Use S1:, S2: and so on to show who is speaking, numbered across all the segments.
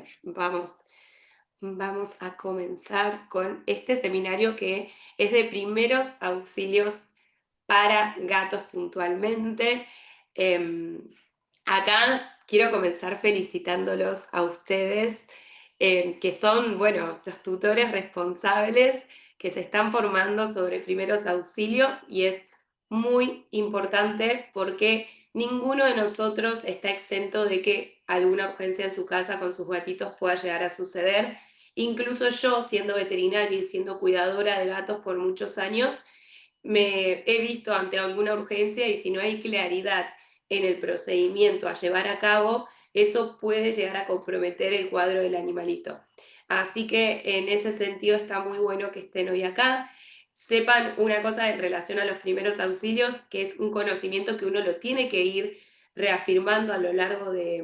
S1: ver, vamos a comenzar con este seminario que es de primeros auxilios para gatos puntualmente. Em, Acá quiero comenzar felicitándolos a ustedes, que son, bueno, los tutores responsables que se están formando sobre primeros auxilios y es muy importante porque ninguno de nosotros está exento de que alguna urgencia en su casa con sus gatitos pueda llegar a suceder. Incluso yo, siendo veterinaria y siendo cuidadora de gatos por muchos años, me he visto ante alguna urgencia y si no hay claridad en el procedimiento a llevar a cabo, eso puede llegar a comprometer el cuadro del animalito. Así que en ese sentido está muy bueno que estén hoy acá. Sepan una cosa en relación a los primeros auxilios, que es un conocimiento que uno lo tiene que ir reafirmando a lo largo de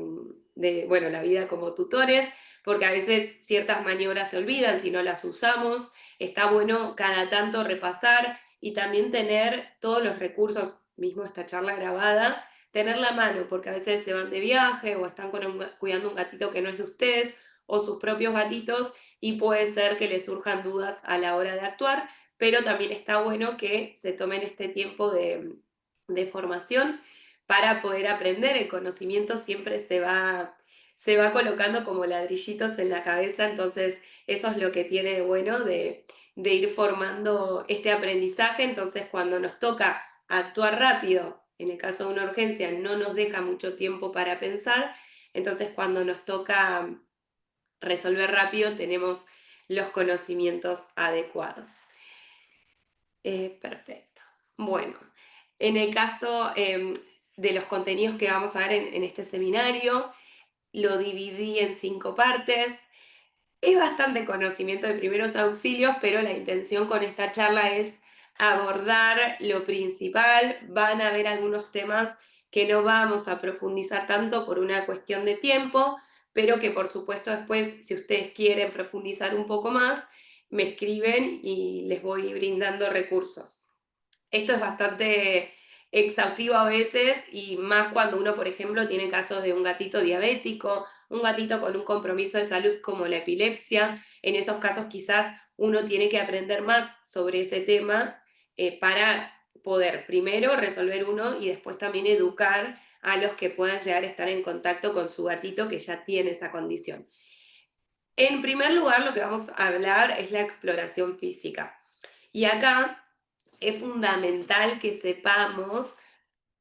S1: bueno, la vida como tutores, porque a veces ciertas maniobras se olvidan si no las usamos. Está bueno cada tanto repasar y también tener todos los recursos, mismo esta charla grabada, tenerla a mano, porque a veces se van de viaje o están cuidando un gatito que no es de ustedes o sus propios gatitos y puede ser que les surjan dudas a la hora de actuar, pero también está bueno que se tomen este tiempo de formación para poder aprender. El conocimiento siempre se va colocando como ladrillitos en la cabeza, entonces eso es lo que tiene de bueno de ir formando este aprendizaje. Entonces cuando nos toca actuar rápido, en el caso de una urgencia no nos deja mucho tiempo para pensar, entonces cuando nos toca resolver rápido tenemos los conocimientos adecuados. Perfecto. Bueno, en el caso de los contenidos que vamos a ver en este seminario, lo dividí en 5 partes. Es bastante conocimiento de primeros auxilios, pero la intención con esta charla es abordar lo principal. Van a haber algunos temas que no vamos a profundizar tanto por una cuestión de tiempo, pero que por supuesto después, si ustedes quieren profundizar un poco más, me escriben y les voy brindando recursos. Esto es bastante exhaustivo a veces y más cuando uno, por ejemplo, tiene casos de un gatito diabético, un gatito con un compromiso de salud como la epilepsia. En esos casos quizás uno tiene que aprender más sobre ese tema para poder primero resolver uno y después también educar a los que puedan llegar a estar en contacto con su gatito que ya tiene esa condición. En primer lugar, lo que vamos a hablar es la exploración física. Y acá es fundamental que sepamos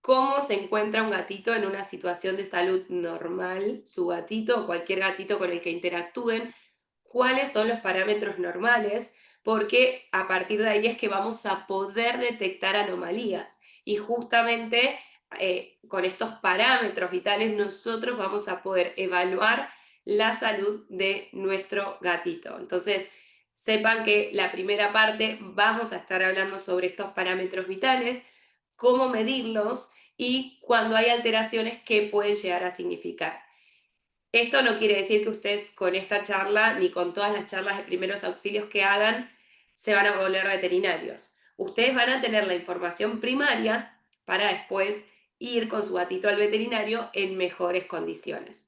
S1: cómo se encuentra un gatito en una situación de salud normal, su gatito o cualquier gatito con el que interactúen, cuáles son los parámetros normales, porque a partir de ahí es que vamos a poder detectar anomalías. Y justamente con estos parámetros vitales nosotros vamos a poder evaluar la salud de nuestro gatito. Entonces, sepan que la primera parte vamos a estar hablando sobre estos parámetros vitales, cómo medirlos y cuando hay alteraciones, qué pueden llegar a significar. Esto no quiere decir que ustedes con esta charla ni con todas las charlas de primeros auxilios que hagan se van a volver veterinarios. Ustedes van a tener la información primaria para después ir con su gatito al veterinario en mejores condiciones.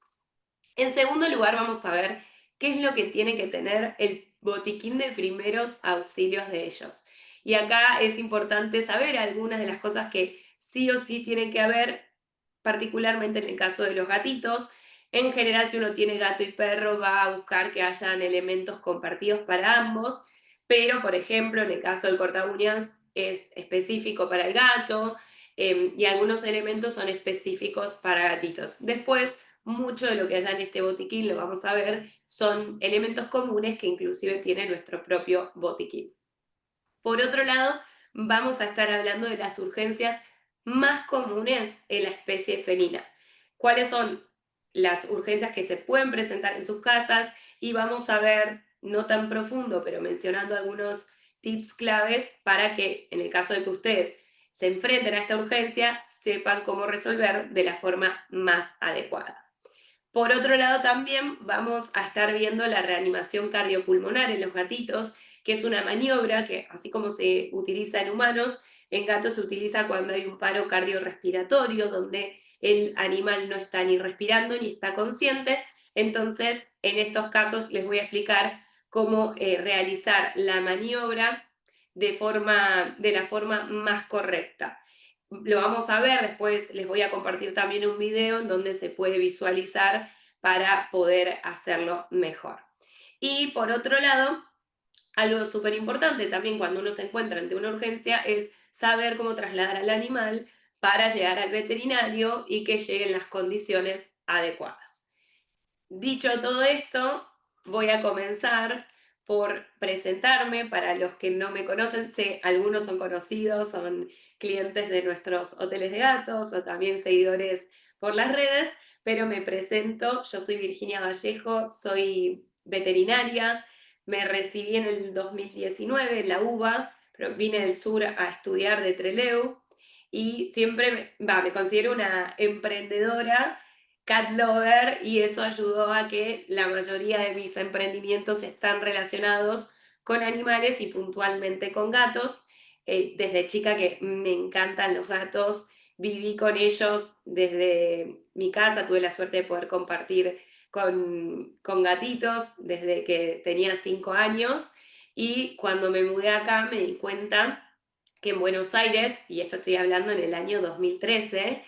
S1: En segundo lugar, vamos a ver qué es lo que tiene que tener el botiquín de primeros auxilios de ellos. Y acá es importante saber algunas de las cosas que sí o sí tienen que haber, particularmente en el caso de los gatitos. En general, si uno tiene gato y perro, va a buscar que hayan elementos compartidos para ambos, pero por ejemplo, en el caso del corta uñas es específico para el gato y algunos elementos son específicos para gatitos. Después, mucho de lo que haya en este botiquín, lo vamos a ver, son elementos comunes que inclusive tiene nuestro propio botiquín. Por otro lado, vamos a estar hablando de las urgencias más comunes en la especie felina. ¿Cuáles son las urgencias que se pueden presentar en sus casas? Y vamos a ver, no tan profundo, pero mencionando algunos tips claves para que en el caso de que ustedes se enfrenten a esta urgencia, sepan cómo resolver de la forma más adecuada. Por otro lado, también vamos a estar viendo la reanimación cardiopulmonar en los gatitos, que es una maniobra que, así como se utiliza en humanos, en gatos se utiliza cuando hay un paro cardiorrespiratorio, donde el animal no está ni respirando ni está consciente. Entonces, en estos casos les voy a explicar cómo realizar la maniobra de la forma más correcta. Lo vamos a ver, después les voy a compartir también un video en donde se puede visualizar para poder hacerlo mejor. Y por otro lado, algo súper importante también cuando uno se encuentra ante una urgencia es saber cómo trasladar al animal para llegar al veterinario y que lleguen las condiciones adecuadas. Dicho todo esto, voy a comenzar por presentarme para los que no me conocen. Sé, algunos son conocidos, son clientes de nuestros hoteles de gatos o también seguidores por las redes, pero me presento. Yo soy Virginia Vallejo, soy veterinaria, me recibí en el 2019 en la UBA, pero vine del sur a estudiar de Trelew y siempre me considero una emprendedora cat lover y eso ayudó a que la mayoría de mis emprendimientos están relacionados con animales y puntualmente con gatos. Desde chica que me encantan los gatos, viví con ellos desde mi casa, tuve la suerte de poder compartir con gatitos desde que tenía 5 años y cuando me mudé acá me di cuenta que en Buenos Aires, y esto estoy hablando en el año 2013,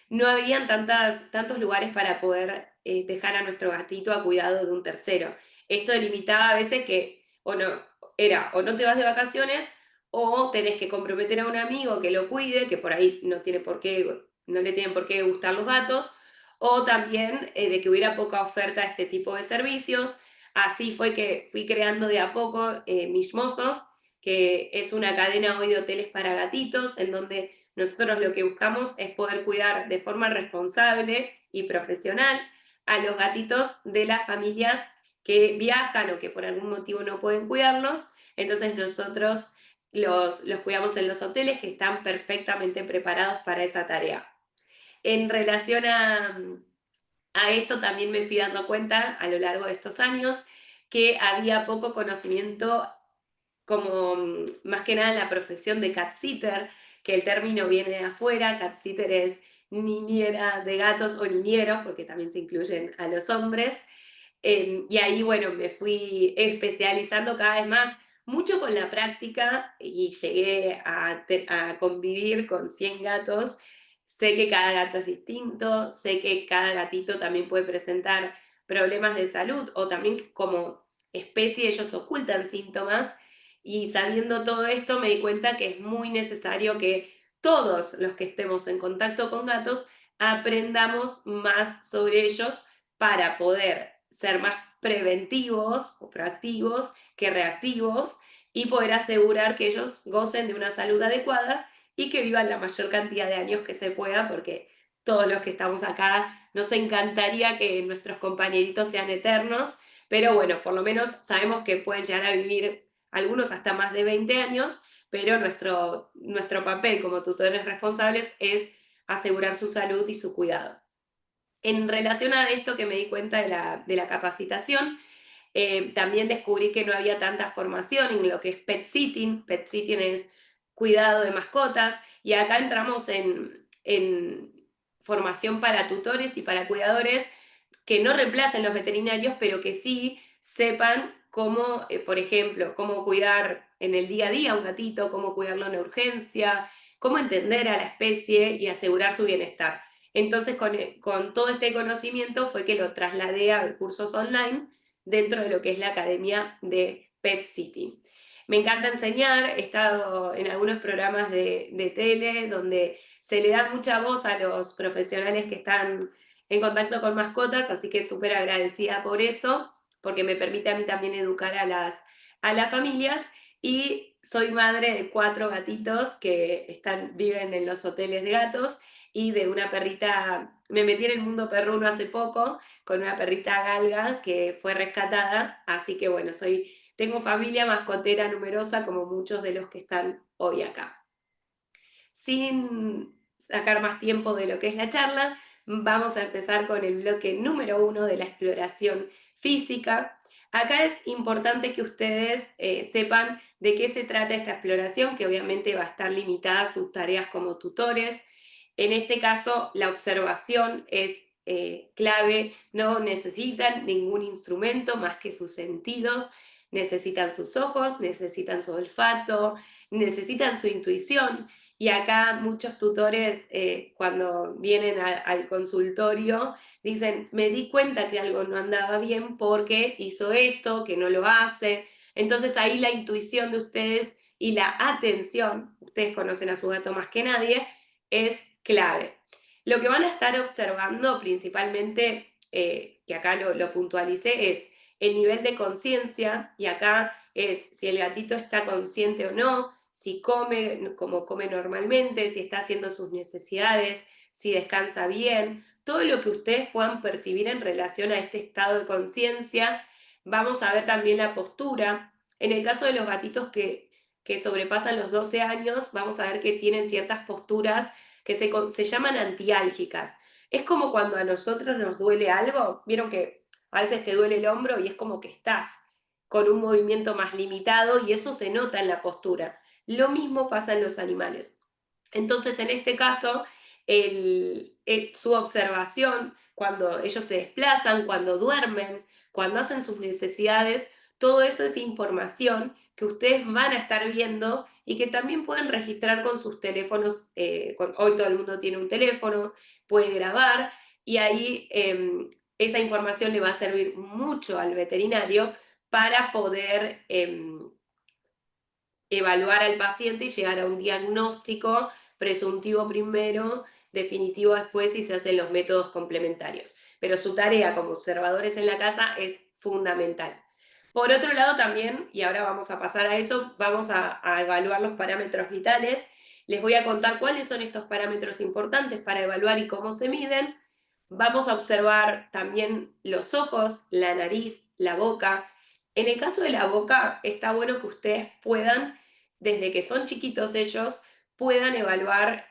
S1: no habían tantos lugares para poder dejar a nuestro gatito a cuidado de un tercero. Esto limitaba a veces que o no te vas de vacaciones o tenés que comprometer a un amigo que lo cuide, que por ahí no le tienen por qué gustar los gatos, o también de que hubiera poca oferta de este tipo de servicios. Así fue que fui creando de a poco Mishmosos, que es una cadena hoy de hoteles para gatitos, en donde nosotros lo que buscamos es poder cuidar de forma responsable y profesional a los gatitos de las familias que viajan o que por algún motivo no pueden cuidarlos. Entonces nosotros los cuidamos en los hoteles que están perfectamente preparados para esa tarea. En relación a esto también me fui dando cuenta a lo largo de estos años que había poco conocimiento como más que nada en la profesión de cat sitter, que el término viene de afuera. Cat sitter es niñera de gatos o niñeros, porque también se incluyen a los hombres. Y ahí, bueno, me fui especializando cada vez más, mucho con la práctica y llegué a convivir con 100 gatos. Sé que cada gato es distinto, sé que cada gatito también puede presentar problemas de salud o también como especie ellos ocultan síntomas y sabiendo todo esto me di cuenta que es muy necesario que todos los que estemos en contacto con gatos aprendamos más sobre ellos para poder ser más preventivos o proactivos que reactivos y poder asegurar que ellos gocen de una salud adecuada y que vivan la mayor cantidad de años que se pueda, porque todos los que estamos acá nos encantaría que nuestros compañeritos sean eternos, pero bueno, por lo menos sabemos que pueden llegar a vivir algunos hasta más de 20 años, pero nuestro papel como tutores responsables es asegurar su salud y su cuidado. En relación a esto que me di cuenta de la capacitación, también descubrí que no había tanta formación en lo que es pet sitting. Pet sitting es cuidado de mascotas y acá entramos en formación para tutores y para cuidadores que no reemplacen los veterinarios, pero que sí sepan cómo, por ejemplo, cómo cuidar en el día a día a un gatito, cómo cuidarlo en urgencia, cómo entender a la especie y asegurar su bienestar. Entonces, con todo este conocimiento fue que lo trasladé a cursos online dentro de lo que es la Academia de Pet Sitting. Me encanta enseñar, he estado en algunos programas de tele donde se le da mucha voz a los profesionales que están en contacto con mascotas, así que súper agradecida por eso, porque me permite a mí también educar a las familias y soy madre de 4 gatitos que viven en los hoteles de gatos y de una perrita, me metí en el mundo perruno hace poco con una perrita galga que fue rescatada, así que bueno, tengo familia mascotera numerosa como muchos de los que están hoy acá. Sin sacar más tiempo de lo que es la charla, vamos a empezar con el bloque número 1 de la exploración física. Acá es importante que ustedes sepan de qué se trata esta exploración, que obviamente va a estar limitada a sus tareas como tutores. En este caso, la observación es clave, no necesitan ningún instrumento más que sus sentidos, necesitan sus ojos, necesitan su olfato, necesitan su intuición. Y acá muchos tutores, cuando vienen al consultorio, dicen, me di cuenta que algo no andaba bien porque hizo esto, que no lo hace. Entonces ahí la intuición de ustedes y la atención, ustedes conocen a su gato más que nadie, es clave. Lo que van a estar observando principalmente, que acá lo puntualicé, es el nivel de conciencia, y acá es si el gatito está consciente o no, si come como come normalmente, si está haciendo sus necesidades, si descansa bien, todo lo que ustedes puedan percibir en relación a este estado de conciencia. Vamos a ver también la postura. En el caso de los gatitos que sobrepasan los 12 años, vamos a ver que tienen ciertas posturas que se llaman antiálgicas. Es como cuando a nosotros nos duele algo, vieron que a veces te duele el hombro y es como que estás con un movimiento más limitado y eso se nota en la postura. Lo mismo pasa en los animales. Entonces, en este caso, su observación, cuando ellos se desplazan, cuando duermen, cuando hacen sus necesidades, todo eso es información que ustedes van a estar viendo y que también pueden registrar con sus teléfonos. Hoy todo el mundo tiene un teléfono, puede grabar y ahí esa información le va a servir mucho al veterinario para poder evaluar al paciente y llegar a un diagnóstico presuntivo primero, definitivo después y se hacen los métodos complementarios. Pero su tarea como observadores en la casa es fundamental. Por otro lado también, y ahora vamos a pasar a eso, vamos a evaluar los parámetros vitales. Les voy a contar cuáles son estos parámetros importantes para evaluar y cómo se miden. Vamos a observar también los ojos, la nariz, la boca. En el caso de la boca, está bueno que ustedes puedan, desde que son chiquitos ellos, puedan evaluar,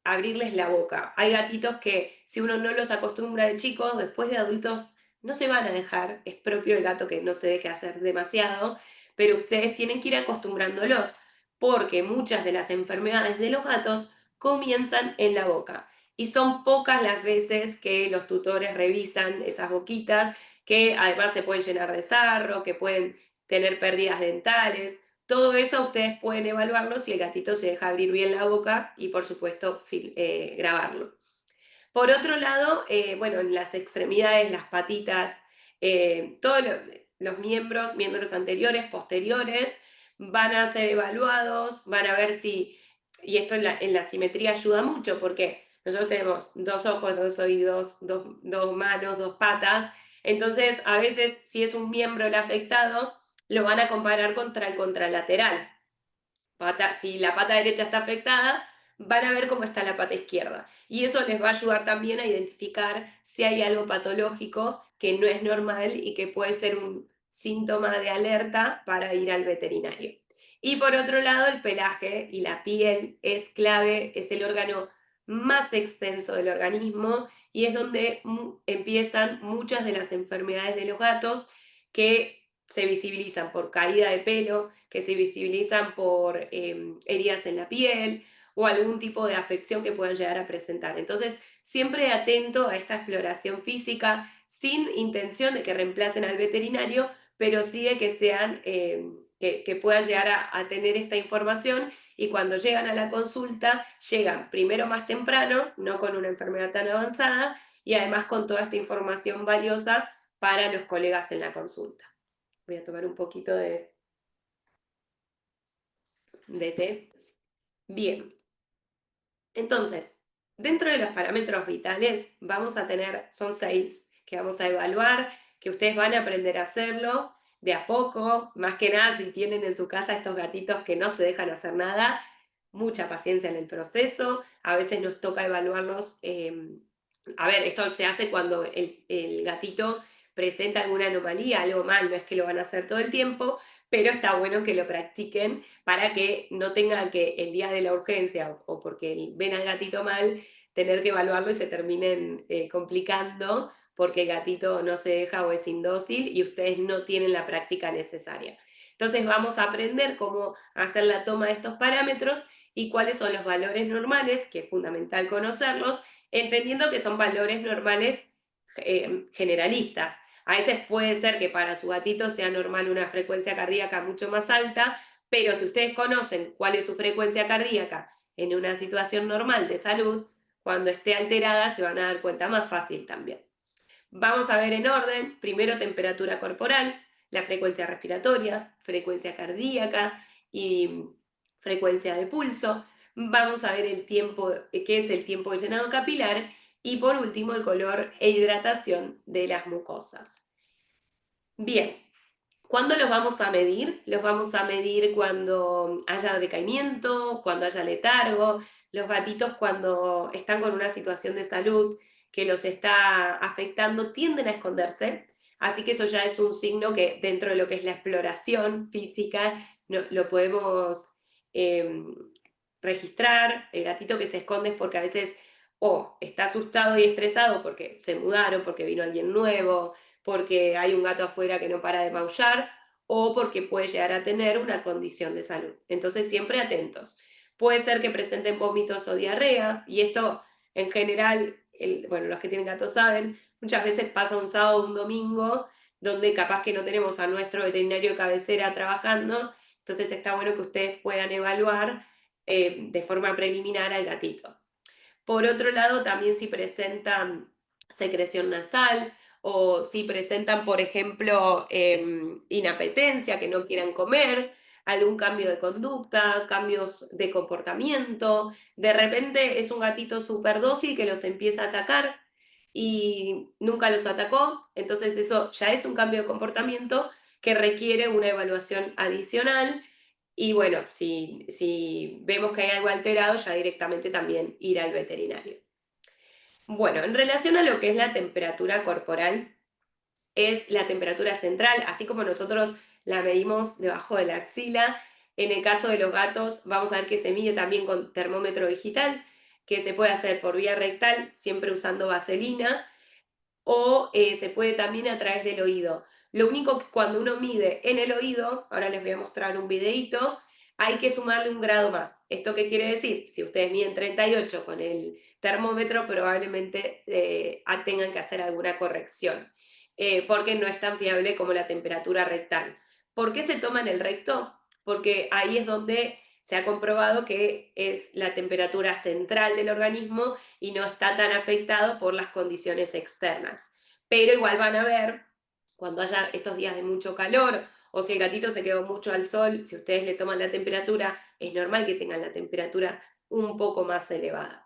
S1: abrirles la boca. Hay gatitos que si uno no los acostumbra de chicos, después de adultos no se van a dejar, es propio el gato que no se deje hacer demasiado, pero ustedes tienen que ir acostumbrándolos, porque muchas de las enfermedades de los gatos comienzan en la boca. Y son pocas las veces que los tutores revisan esas boquitas, que además se pueden llenar de sarro, que pueden tener pérdidas dentales. Todo eso ustedes pueden evaluarlo si el gatito se deja abrir bien la boca y por supuesto grabarlo. Por otro lado, bueno, en las extremidades, las patitas, todos los miembros anteriores, posteriores, van a ser evaluados, van a ver si, y esto en la simetría ayuda mucho porque nosotros tenemos dos ojos, dos oídos, dos manos, dos patas, entonces a veces si es un miembro el afectado, lo van a comparar contra el contralateral. Si la pata derecha está afectada, van a ver cómo está la pata izquierda. Y eso les va a ayudar también a identificar si hay algo patológico que no es normal y que puede ser un síntoma de alerta para ir al veterinario. Y por otro lado, el pelaje y la piel es clave, es el órgano más extenso del organismo y es donde empiezan muchas de las enfermedades de los gatos que se visibilizan por caída de pelo, que se visibilizan por heridas en la piel o algún tipo de afección que puedan llegar a presentar. Entonces, siempre atento a esta exploración física sin intención de que reemplacen al veterinario, pero sí de que sean, que puedan llegar a tener esta información y cuando llegan a la consulta, llegan primero más temprano, no con una enfermedad tan avanzada y además con toda esta información valiosa para los colegas en la consulta. Voy a tomar un poquito de té. Bien, entonces, dentro de los parámetros vitales vamos a tener, son 6 que vamos a evaluar, que ustedes van a aprender a hacerlo de a poco, más que nada si tienen en su casa estos gatitos que no se dejan hacer nada, mucha paciencia en el proceso, a veces nos toca evaluarlos, a ver, esto se hace cuando el gatito presenta alguna anomalía, algo mal, no es que lo van a hacer todo el tiempo, pero está bueno que lo practiquen para que no tengan que el día de la urgencia o porque ven al gatito mal, tener que evaluarlo y se terminen complicando porque el gatito no se deja o es indócil y ustedes no tienen la práctica necesaria. Entonces vamos a aprender cómo hacer la toma de estos parámetros y cuáles son los valores normales, que es fundamental conocerlos, entendiendo que son valores normales generalistas. A veces puede ser que para su gatito sea normal una frecuencia cardíaca mucho más alta, pero si ustedes conocen cuál es su frecuencia cardíaca en una situación normal de salud, cuando esté alterada se van a dar cuenta más fácil también. Vamos a ver en orden, primero temperatura corporal, la frecuencia respiratoria, frecuencia cardíaca y frecuencia de pulso. Vamos a ver el tiempo, qué es el tiempo de llenado capilar y por último el color e hidratación de las mucosas. Bien, ¿cuándo los vamos a medir? Los vamos a medir cuando haya decaimiento, cuando haya letargo, los gatitos cuando están con una situación de salud que los está afectando tienden a esconderse, así que eso ya es un signo que dentro de lo que es la exploración física lo podemos eh, registrar. El gatito que se esconde es porque a veces o está asustado y estresado porque se mudaron, porque vino alguien nuevo, porque hay un gato afuera que no para de maullar o porque puede llegar a tener una condición de salud. Entonces, siempre atentos. Puede ser que presenten vómitos o diarrea, y esto en general, bueno, los que tienen gatos saben, muchas veces pasa un sábado o un domingo donde capaz que no tenemos a nuestro veterinario de cabecera trabajando, entonces está bueno que ustedes puedan evaluar de forma preliminar al gatito. Por otro lado, también si presentan secreción nasal o si presentan, por ejemplo, inapetencia, que no quieran comer, algún cambio de conducta, cambios de comportamiento, de repente es un gatito súper dócil que los empieza a atacar y nunca los atacó, entonces eso ya es un cambio de comportamiento que requiere una evaluación adicional y bueno, si vemos que hay algo alterado, ya directamente también ir al veterinario. Bueno, en relación a lo que es la temperatura corporal, es la temperatura central, así como nosotros la medimos debajo de la axila. En el caso de los gatos, vamos a ver que se mide también con termómetro digital, que se puede hacer por vía rectal, siempre usando vaselina, o se puede también a través del oído. Lo único que cuando uno mide en el oído, ahora les voy a mostrar un videito, hay que sumarle un grado más. ¿Esto qué quiere decir? Si ustedes miden 38 con el termómetro, probablemente tengan que hacer alguna corrección, porque no es tan fiable como la temperatura rectal. ¿Por qué se toma en el recto? Porque ahí es donde se ha comprobado que es la temperatura central del organismo y no está tan afectado por las condiciones externas. Pero igual van a ver, cuando haya estos días de mucho calor o si el gatito se quedó mucho al sol, si ustedes le toman la temperatura, es normal que tengan la temperatura un poco más elevada.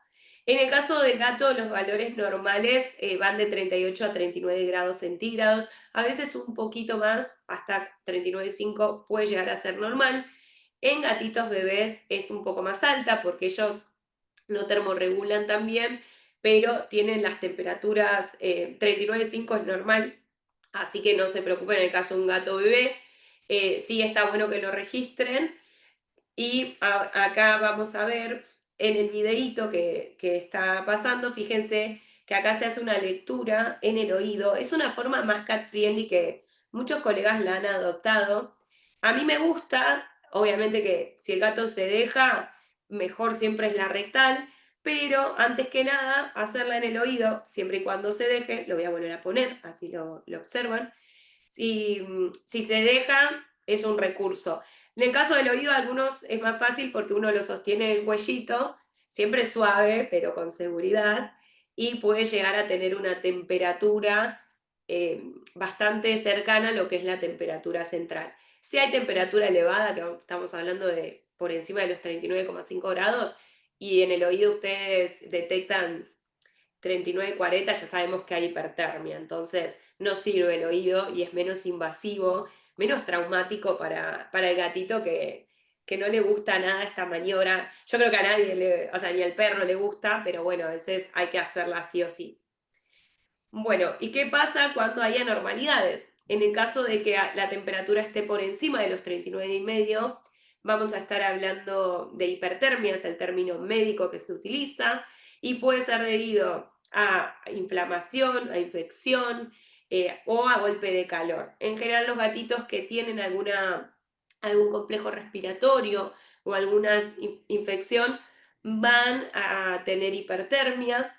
S1: En el caso del gato, los valores normales van de 38 a 39 grados centígrados, a veces un poquito más, hasta 39,5 puede llegar a ser normal. En gatitos bebés es un poco más alta porque ellos no termorregulan también, pero tienen las temperaturas 39,5 es normal, así que no se preocupen en el caso de un gato bebé. Sí está bueno que lo registren y acá vamos a ver en el videíto que está pasando, fíjense que acá se hace una lectura en el oído. Es una forma más cat friendly que muchos colegas la han adoptado. A mí me gusta, obviamente que si el gato se deja, mejor siempre es la rectal, pero antes que nada, hacerla en el oído, siempre y cuando se deje, lo voy a volver a poner, así lo observan. Si se deja, es un recurso. En el caso del oído, algunos es más fácil porque uno lo sostiene en el cuellito, siempre suave, pero con seguridad, y puede llegar a tener una temperatura bastante cercana a lo que es la temperatura central. Si hay temperatura elevada, que estamos hablando de por encima de los 39,5 grados, y en el oído ustedes detectan 39, 40, ya sabemos que hay hipertermia, entonces no sirve el oído y es menos invasivo, menos traumático para el gatito que no le gusta nada esta maniobra. Yo creo que a nadie, o sea, ni al perro le gusta, pero bueno, a veces hay que hacerla sí o sí. Bueno, ¿y qué pasa cuando hay anormalidades? En el caso de que la temperatura esté por encima de los 39,5, vamos a estar hablando de hipertermia, es el término médico que se utiliza, y puede ser debido a inflamación, a infección o a golpe de calor. En general, los gatitos que tienen algún complejo respiratorio o alguna infección van a tener hipertermia.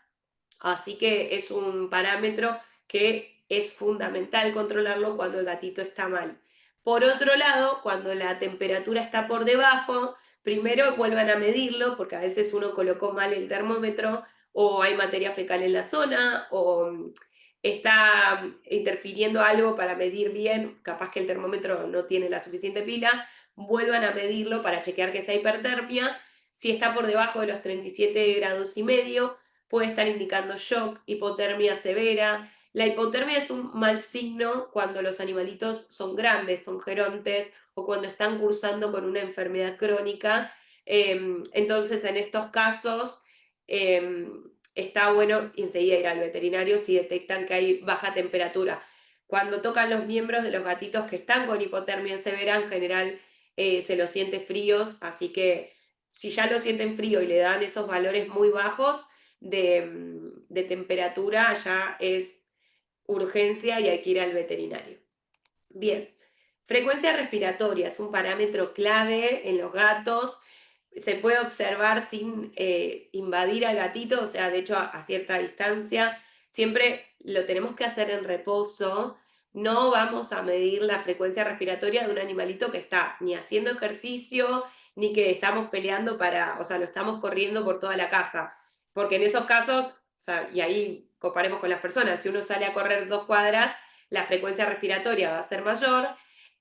S1: Así que es un parámetro que es fundamental controlarlo cuando el gatito está mal. Por otro lado, cuando la temperatura está por debajo, primero vuelvan a medirlo, porque a veces uno colocó mal el termómetro, o hay materia fecal en la zona, o está interfiriendo algo para medir bien, capaz que el termómetro no tiene la suficiente pila, vuelvan a medirlo para chequear que sea hipertermia. Si está por debajo de los 37 grados y medio, puede estar indicando shock, hipotermia severa. La hipotermia es un mal signo cuando los animalitos son grandes, son gerontes, o cuando están cursando con una enfermedad crónica. Entonces, en estos casos, está bueno enseguida ir al veterinario si detectan que hay baja temperatura. Cuando tocan los miembros de los gatitos que están con hipotermia severa, en general se los siente fríos, así que si ya lo sienten frío y le dan esos valores muy bajos de temperatura, ya es urgencia y hay que ir al veterinario. Bien, frecuencia respiratoria es un parámetro clave en los gatos. Se puede observar sin invadir al gatito, o sea, de hecho a cierta distancia. Siempre lo tenemos que hacer en reposo. No vamos a medir la frecuencia respiratoria de un animalito que está ni haciendo ejercicio, ni que estamos peleando para, o sea, lo estamos corriendo por toda la casa. Porque en esos casos, o sea, y ahí comparemos con las personas, si uno sale a correr 2 cuadras, la frecuencia respiratoria va a ser mayor,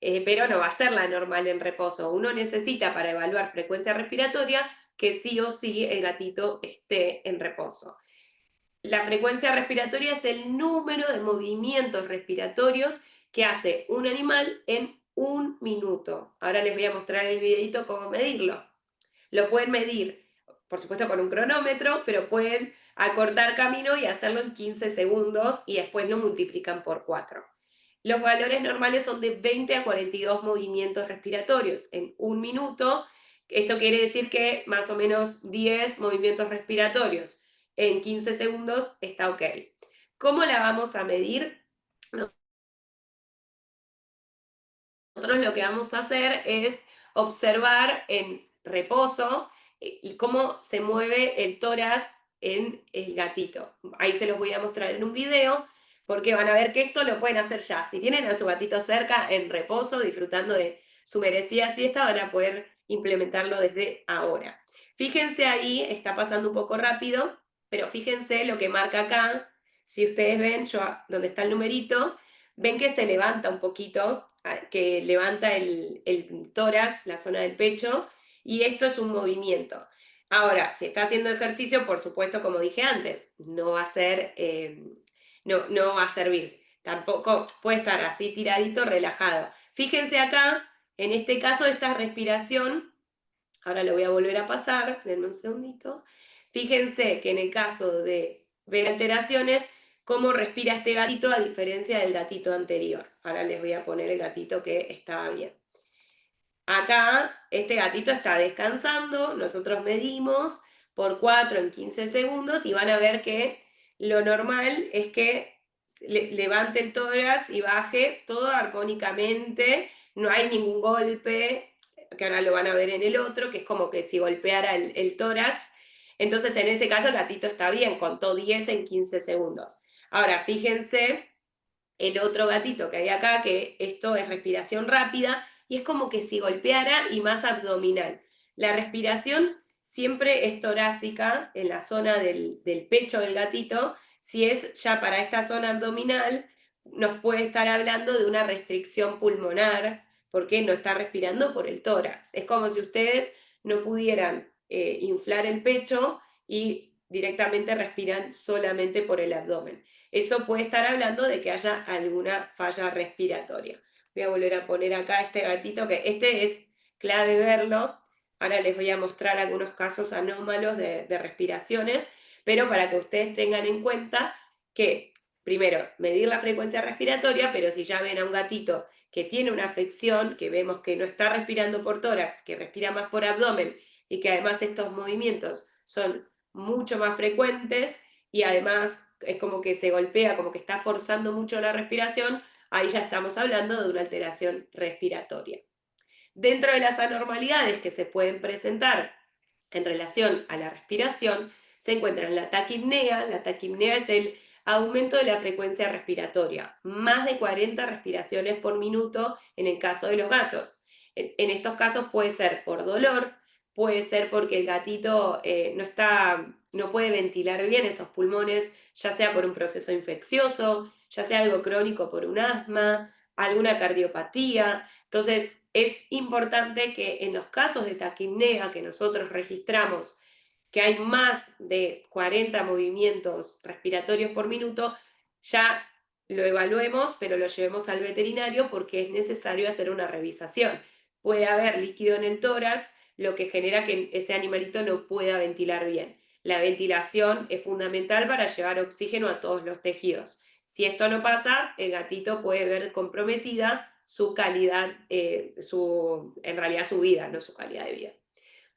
S1: pero no va a ser la normal en reposo. Uno necesita para evaluar frecuencia respiratoria que sí o sí el gatito esté en reposo. La frecuencia respiratoria es el número de movimientos respiratorios que hace un animal en un minuto. Ahora les voy a mostrar en el videito cómo medirlo. Lo pueden medir, por supuesto, con un cronómetro, pero pueden acortar camino y hacerlo en 15 segundos y después lo multiplican por 4. Los valores normales son de 20 a 42 movimientos respiratorios en un minuto. Esto quiere decir que más o menos 10 movimientos respiratorios en 15 segundos está ok. ¿Cómo la vamos a medir? Nosotros lo que vamos a hacer es observar en reposo y cómo se mueve el tórax en el gatito. Ahí se los voy a mostrar en un video porque van a ver que esto lo pueden hacer ya. Si tienen a su gatito cerca en reposo, disfrutando de su merecida siesta, van a poder implementarlo desde ahora. Fíjense ahí, está pasando un poco rápido, pero fíjense lo que marca acá. Si ustedes ven, donde está el numerito, ven que se levanta un poquito, que levanta el tórax, la zona del pecho, y esto es un movimiento. Ahora, si está haciendo ejercicio, por supuesto, como dije antes, no va a ser, no va a servir. Tampoco puede estar así tiradito, relajado. Fíjense acá, en este caso, esta respiración, ahora lo voy a volver a pasar, denme un segundito. Fíjense que en el caso de ver alteraciones, cómo respira este gatito a diferencia del gatito anterior. Ahora les voy a poner el gatito que estaba bien. Acá este gatito está descansando, nosotros medimos por 4 en 15 segundos y van a ver que lo normal es que levante el tórax y baje todo armónicamente, no hay ningún golpe, que ahora lo van a ver en el otro, que es como que si golpeara el tórax. Entonces en ese caso el gatito está bien, contó 10 en 15 segundos. Ahora fíjense el otro gatito que hay acá, que esto es respiración rápida, y es como que si golpeara y más abdominal. La respiración siempre es torácica en la zona del pecho del gatito. Si es ya para esta zona abdominal, nos puede estar hablando de una restricción pulmonar, porque no está respirando por el tórax. Es como si ustedes no pudieran inflar el pecho y directamente respiran solamente por el abdomen. Eso puede estar hablando de que haya alguna falla respiratoria. Voy a volver a poner acá este gatito, que este es clave verlo. Ahora les voy a mostrar algunos casos anómalos de respiraciones, pero para que ustedes tengan en cuenta que, primero, medir la frecuencia respiratoria, pero si ya ven a un gatito que tiene una afección, que vemos que no está respirando por tórax, que respira más por abdomen y que además estos movimientos son mucho más frecuentes y además es como que se golpea, como que está forzando mucho la respiración, ahí ya estamos hablando de una alteración respiratoria. Dentro de las anormalidades que se pueden presentar en relación a la respiración, se encuentran la taquipnea. La taquipnea es el aumento de la frecuencia respiratoria, más de 40 respiraciones por minuto en el caso de los gatos. En estos casos puede ser por dolor, puede ser porque el gatito no puede ventilar bien esos pulmones, ya sea por un proceso infeccioso, ya sea algo crónico por un asma, alguna cardiopatía. Entonces, es importante que en los casos de taquipnea que nosotros registramos que hay más de 40 movimientos respiratorios por minuto, ya lo evaluemos, pero lo llevemos al veterinario porque es necesario hacer una revisación. Puede haber líquido en el tórax, lo que genera que ese animalito no pueda ventilar bien. La ventilación es fundamental para llevar oxígeno a todos los tejidos. Si esto no pasa, el gatito puede ver comprometida su calidad, en realidad su vida, no su calidad de vida.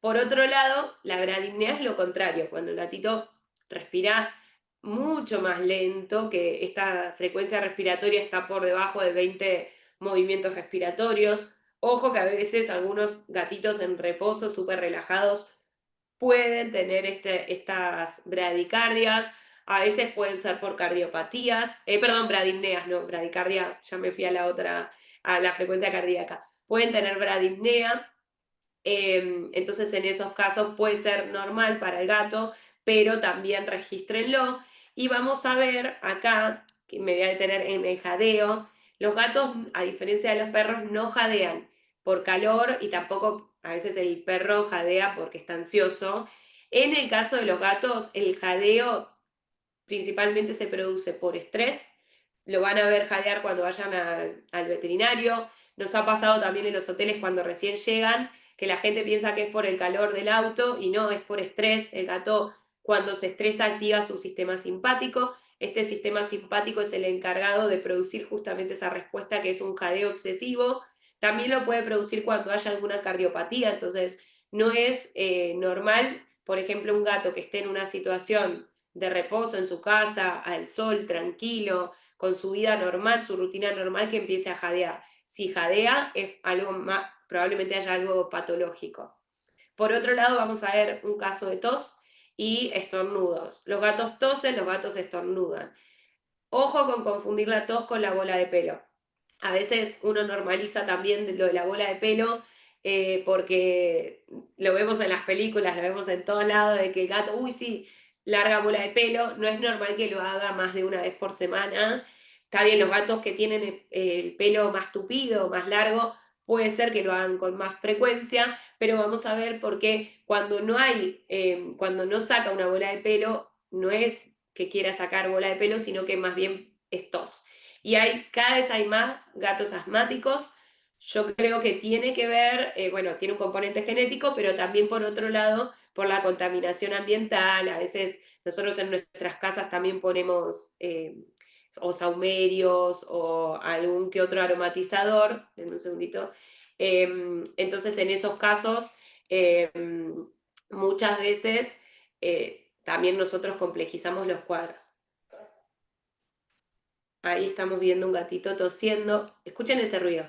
S1: Por otro lado, la bradipnea es lo contrario, cuando el gatito respira mucho más lento, que esta frecuencia respiratoria está por debajo de 20 movimientos respiratorios. Ojo que a veces algunos gatitos en reposo, súper relajados, pueden tener estas bradicardias, a veces pueden ser por cardiopatías, perdón, bradipneas, no, bradicardia, ya me fui a la otra, a la frecuencia cardíaca. Pueden tener bradipnea, entonces en esos casos puede ser normal para el gato, pero también regístrenlo. Y vamos a ver acá, que me voy a detener en el jadeo, los gatos, a diferencia de los perros, no jadean por calor y tampoco a veces el perro jadea porque está ansioso. En el caso de los gatos, el jadeo principalmente se produce por estrés. Lo van a ver jadear cuando vayan al veterinario. Nos ha pasado también en los hoteles cuando recién llegan, que la gente piensa que es por el calor del auto y no, es por estrés. El gato cuando se estresa activa su sistema simpático. Este sistema simpático es el encargado de producir justamente esa respuesta que es un jadeo excesivo. También lo puede producir cuando haya alguna cardiopatía, entonces no es normal, por ejemplo, un gato que esté en una situación de reposo en su casa, al sol, tranquilo, con su vida normal, su rutina normal, que empiece a jadear. Si jadea, es algo más, probablemente haya algo patológico. Por otro lado, vamos a ver un caso de tos y estornudos. Los gatos tosen, los gatos estornudan. Ojo con confundir la tos con la bola de pelo. A veces uno normaliza también lo de la bola de pelo, porque lo vemos en las películas, lo vemos en todos lados, de que el gato, uy, sí, larga bola de pelo. No es normal que lo haga más de una vez por semana. Está bien, los gatos que tienen el pelo más tupido, más largo, puede ser que lo hagan con más frecuencia, pero vamos a ver por qué cuando no saca una bola de pelo, no es que quiera sacar bola de pelo, sino que más bien es tos. Y cada vez hay más gatos asmáticos. Yo creo que tiene que ver, bueno, tiene un componente genético, pero también por otro lado, por la contaminación ambiental. A veces nosotros en nuestras casas también ponemos o saumerios o algún que otro aromatizador. Denme un segundito. Entonces, en esos casos, muchas veces también nosotros complejizamos los cuadros. Ahí estamos viendo un gatito tosiendo. Escuchen ese ruido.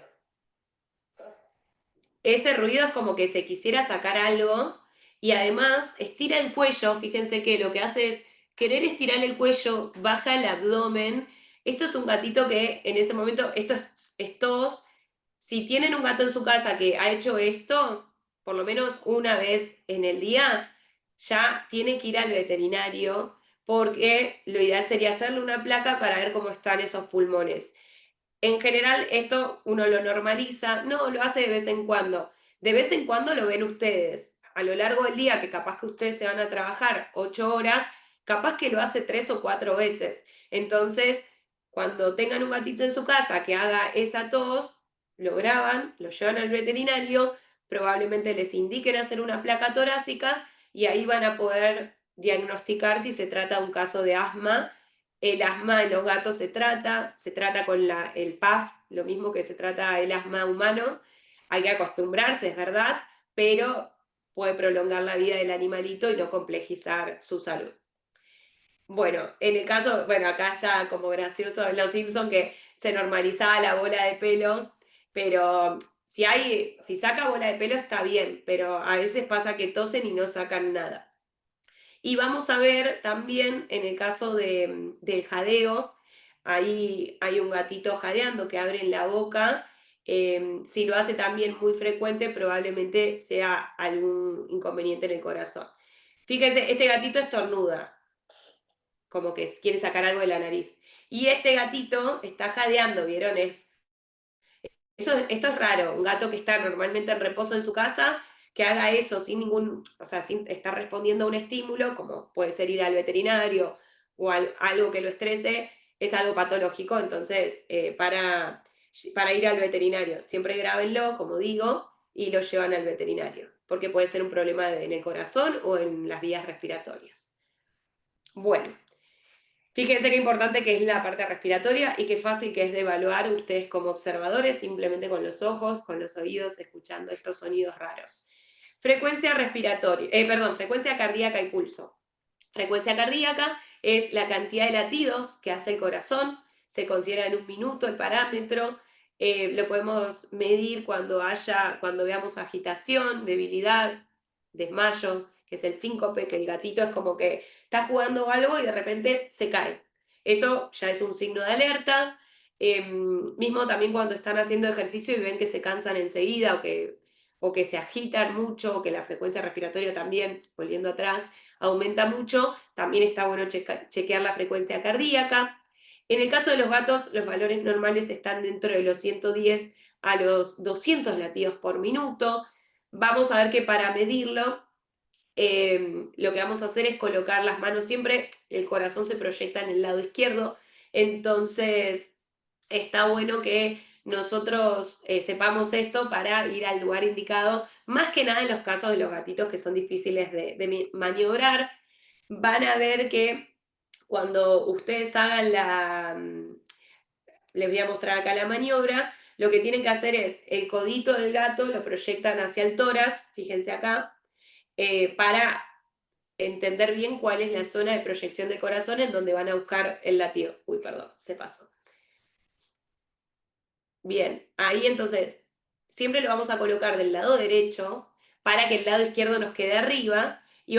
S1: Ese ruido es como que se quisiera sacar algo y además estira el cuello. Fíjense que lo que hace es querer estirar el cuello, baja el abdomen. Esto es un gatito que en ese momento, esto es tos. Si tienen un gato en su casa que ha hecho esto, por lo menos una vez en el día, ya tiene que ir al veterinario porque lo ideal sería hacerle una placa para ver cómo están esos pulmones. En general, esto uno lo normaliza, no, lo hace de vez en cuando. De vez en cuando lo ven ustedes. A lo largo del día, que capaz que ustedes se van a trabajar 8 horas, capaz que lo hace 3 o 4 veces. Entonces, cuando tengan un gatito en su casa que haga esa tos, lo graban, lo llevan al veterinario, probablemente les indiquen hacer una placa torácica y ahí van a poder diagnosticar si se trata de un caso de asma. El asma en los gatos se trata con el PAF, lo mismo que se trata el asma humano. Hay que acostumbrarse, es verdad, pero puede prolongar la vida del animalito y no complejizar su salud. Bueno, en el caso, bueno, acá está como gracioso en Los Simpson que se normalizaba la bola de pelo, pero si saca bola de pelo está bien, pero a veces pasa que tosen y no sacan nada. Y vamos a ver también en el caso del jadeo, ahí hay un gatito jadeando que abre la boca. Si lo hace también muy frecuente, probablemente sea algún inconveniente en el corazón. Fíjense, este gatito estornuda, como que quiere sacar algo de la nariz. Y este gatito está jadeando, ¿vieron? Esto es raro, un gato que está normalmente en reposo en su casa, que haga eso sin ningún, o sea, sin estar respondiendo a un estímulo, como puede ser ir al veterinario o algo que lo estrese, es algo patológico. Entonces, para ir al veterinario, siempre grábenlo, como digo, y lo llevan al veterinario, porque puede ser un problema en el corazón o en las vías respiratorias. Bueno, fíjense qué importante que es la parte respiratoria y qué fácil que es de evaluar ustedes como observadores, simplemente con los ojos, con los oídos, escuchando estos sonidos raros. Frecuencia respiratoria, perdón, frecuencia cardíaca y pulso. Frecuencia cardíaca es la cantidad de latidos que hace el corazón, se considera en un minuto el parámetro. Lo podemos medir cuando veamos agitación, debilidad, desmayo, que es el síncope, que el gatito es como que está jugando algo y de repente se cae. Eso ya es un signo de alerta. Mismo también cuando están haciendo ejercicio y ven que se cansan enseguida o que se agitan mucho, o que la frecuencia respiratoria también, volviendo atrás, aumenta mucho, también está bueno chequear la frecuencia cardíaca. En el caso de los gatos, los valores normales están dentro de los 110 a los 200 latidos por minuto. Vamos a ver que para medirlo, lo que vamos a hacer es colocar las manos siempre, el corazón se proyecta en el lado izquierdo, entonces está bueno que nosotros sepamos esto para ir al lugar indicado, más que nada en los casos de los gatitos que son difíciles de maniobrar. Van a ver que cuando ustedes hagan les voy a mostrar acá la maniobra, lo que tienen que hacer es el codito del gato lo proyectan hacia el tórax, fíjense acá, para entender bien cuál es la zona de proyección del corazón en donde van a buscar el latido. Uy, perdón, se pasó. Bien, ahí entonces siempre lo vamos a colocar del lado derecho para que el lado izquierdo nos quede arriba y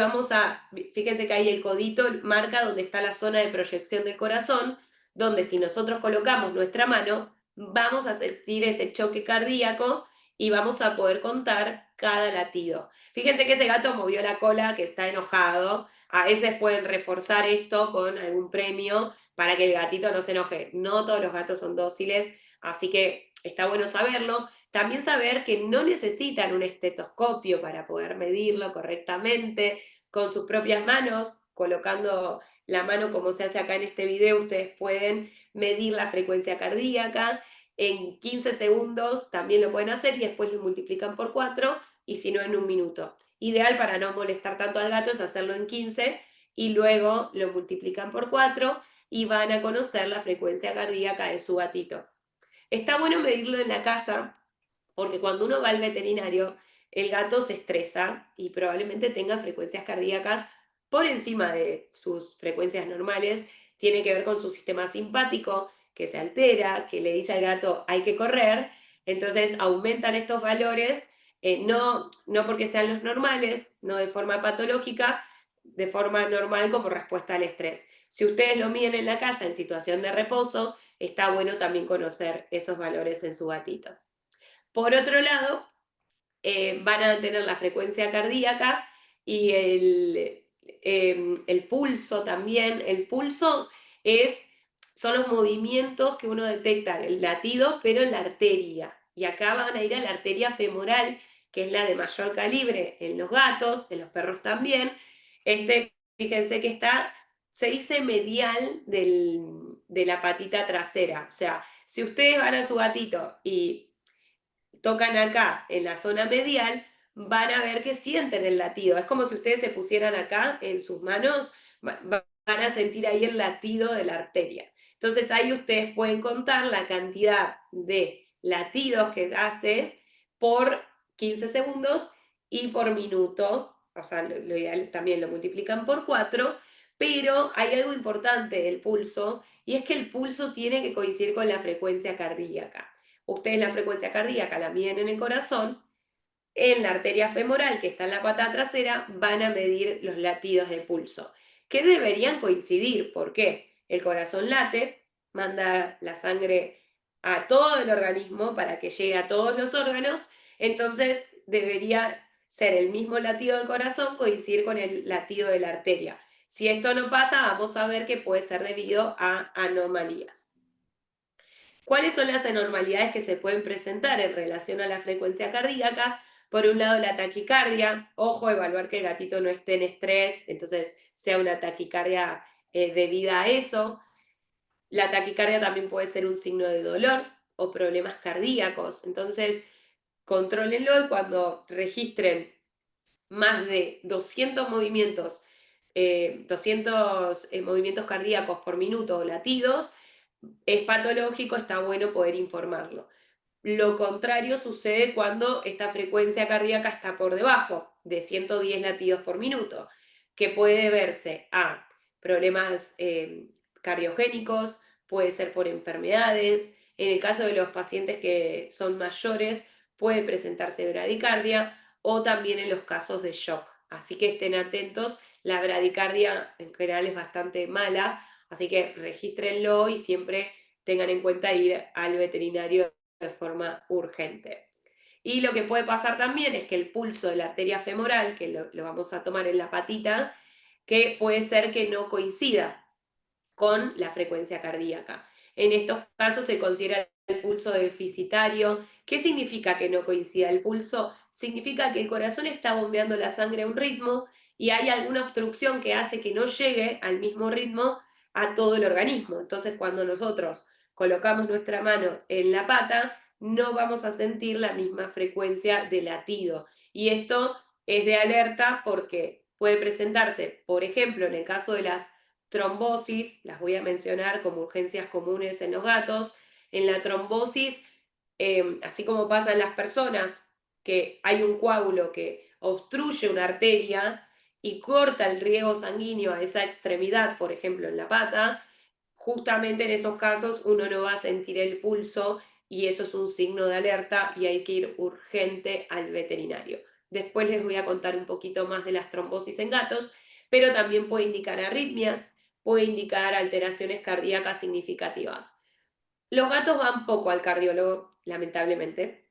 S1: fíjense que ahí el codito marca donde está la zona de proyección del corazón, donde si nosotros colocamos nuestra mano, vamos a sentir ese choque cardíaco y vamos a poder contar cada latido. Fíjense que ese gato movió la cola, que está enojado. A veces pueden reforzar esto con algún premio para que el gatito no se enoje. No todos los gatos son dóciles, así que está bueno saberlo. También saber que no necesitan un estetoscopio para poder medirlo correctamente. Con sus propias manos, colocando la mano como se hace acá en este video, ustedes pueden medir la frecuencia cardíaca. En 15 segundos también lo pueden hacer y después lo multiplican por 4 y si no en un minuto. Ideal para no molestar tanto al gato es hacerlo en 15 y luego lo multiplican por 4 y van a conocer la frecuencia cardíaca de su gatito. Está bueno medirlo en la casa porque cuando uno va al veterinario, el gato se estresa y probablemente tenga frecuencias cardíacas por encima de sus frecuencias normales. Tiene que ver con su sistema simpático, que se altera, que le dice al gato hay que correr. Entonces aumentan estos valores, no porque sean los normales, no de forma patológica, de forma normal como respuesta al estrés. Si ustedes lo miden en la casa en situación de reposo, está bueno también conocer esos valores en su gatito. Por otro lado, van a tener la frecuencia cardíaca y el pulso también. El pulso son los movimientos que uno detecta, el latido, pero en la arteria. Y acá van a ir a la arteria femoral, que es la de mayor calibre en los gatos, en los perros también. Fíjense que se dice medial de la patita trasera. O sea, si ustedes van a su gatito y tocan acá en la zona medial, van a ver que sienten el latido. Es como si ustedes se pusieran acá en sus manos, van a sentir ahí el latido de la arteria. Entonces ahí ustedes pueden contar la cantidad de latidos que hace por 15 segundos y por minuto. O sea, lo ideal también lo multiplican por 4, pero hay algo importante del pulso y es que el pulso tiene que coincidir con la frecuencia cardíaca. Ustedes la frecuencia cardíaca la miden en el corazón En la arteria femoral, que está en la pata trasera, van a medir los latidos de pulso, que deberían coincidir. ¿Por qué? El corazón late, manda la sangre a todo el organismo para que llegue a todos los órganos, entonces debería ser el mismo latido del corazón coincidir con el latido de la arteria. Si esto no pasa, vamos a ver que puede ser debido a anomalías. ¿Cuáles son las anormalidades que se pueden presentar en relación a la frecuencia cardíaca? Por un lado, la taquicardia. Ojo, evaluar que el gatito no esté en estrés, entonces sea una taquicardia debida a eso. La taquicardia también puede ser un signo de dolor o problemas cardíacos. Entonces, contrólenlo y cuando registren más de 200 movimientos, 200 movimientos cardíacos por minuto o latidos, es patológico, está bueno poder informarlo. Lo contrario sucede cuando esta frecuencia cardíaca está por debajo de 110 latidos por minuto, que puede verse a problemas cardiogénicos, puede ser por enfermedades. En el caso de los pacientes que son mayores, puede presentarse bradicardia o también en los casos de shock. Así que estén atentos, la bradicardia en general es bastante mala, así que regístrenlo y siempre tengan en cuenta ir al veterinario de forma urgente. Y lo que puede pasar también es que el pulso de la arteria femoral, que lo vamos a tomar en la patita, que puede ser que no coincida con la frecuencia cardíaca. En estos casos se considera el pulso deficitario. ¿Qué significa que no coincida el pulso? Significa que el corazón está bombeando la sangre a un ritmo y hay alguna obstrucción que hace que no llegue al mismo ritmo a todo el organismo. Entonces, cuando nosotros colocamos nuestra mano en la pata, no vamos a sentir la misma frecuencia de latido. Y esto es de alerta porque puede presentarse, por ejemplo, en el caso de las trombosis, las voy a mencionar como urgencias comunes en los gatos. En la trombosis, así como pasa en las personas, que hay un coágulo que obstruye una arteria y corta el riego sanguíneo a esa extremidad, por ejemplo en la pata, justamente en esos casos uno no va a sentir el pulso y eso es un signo de alerta y hay que ir urgente al veterinario. Después les voy a contar un poquito más de las trombosis en gatos, pero también puede indicar arritmias, puede indicar alteraciones cardíacas significativas. Los gatos van poco al cardiólogo, lamentablemente.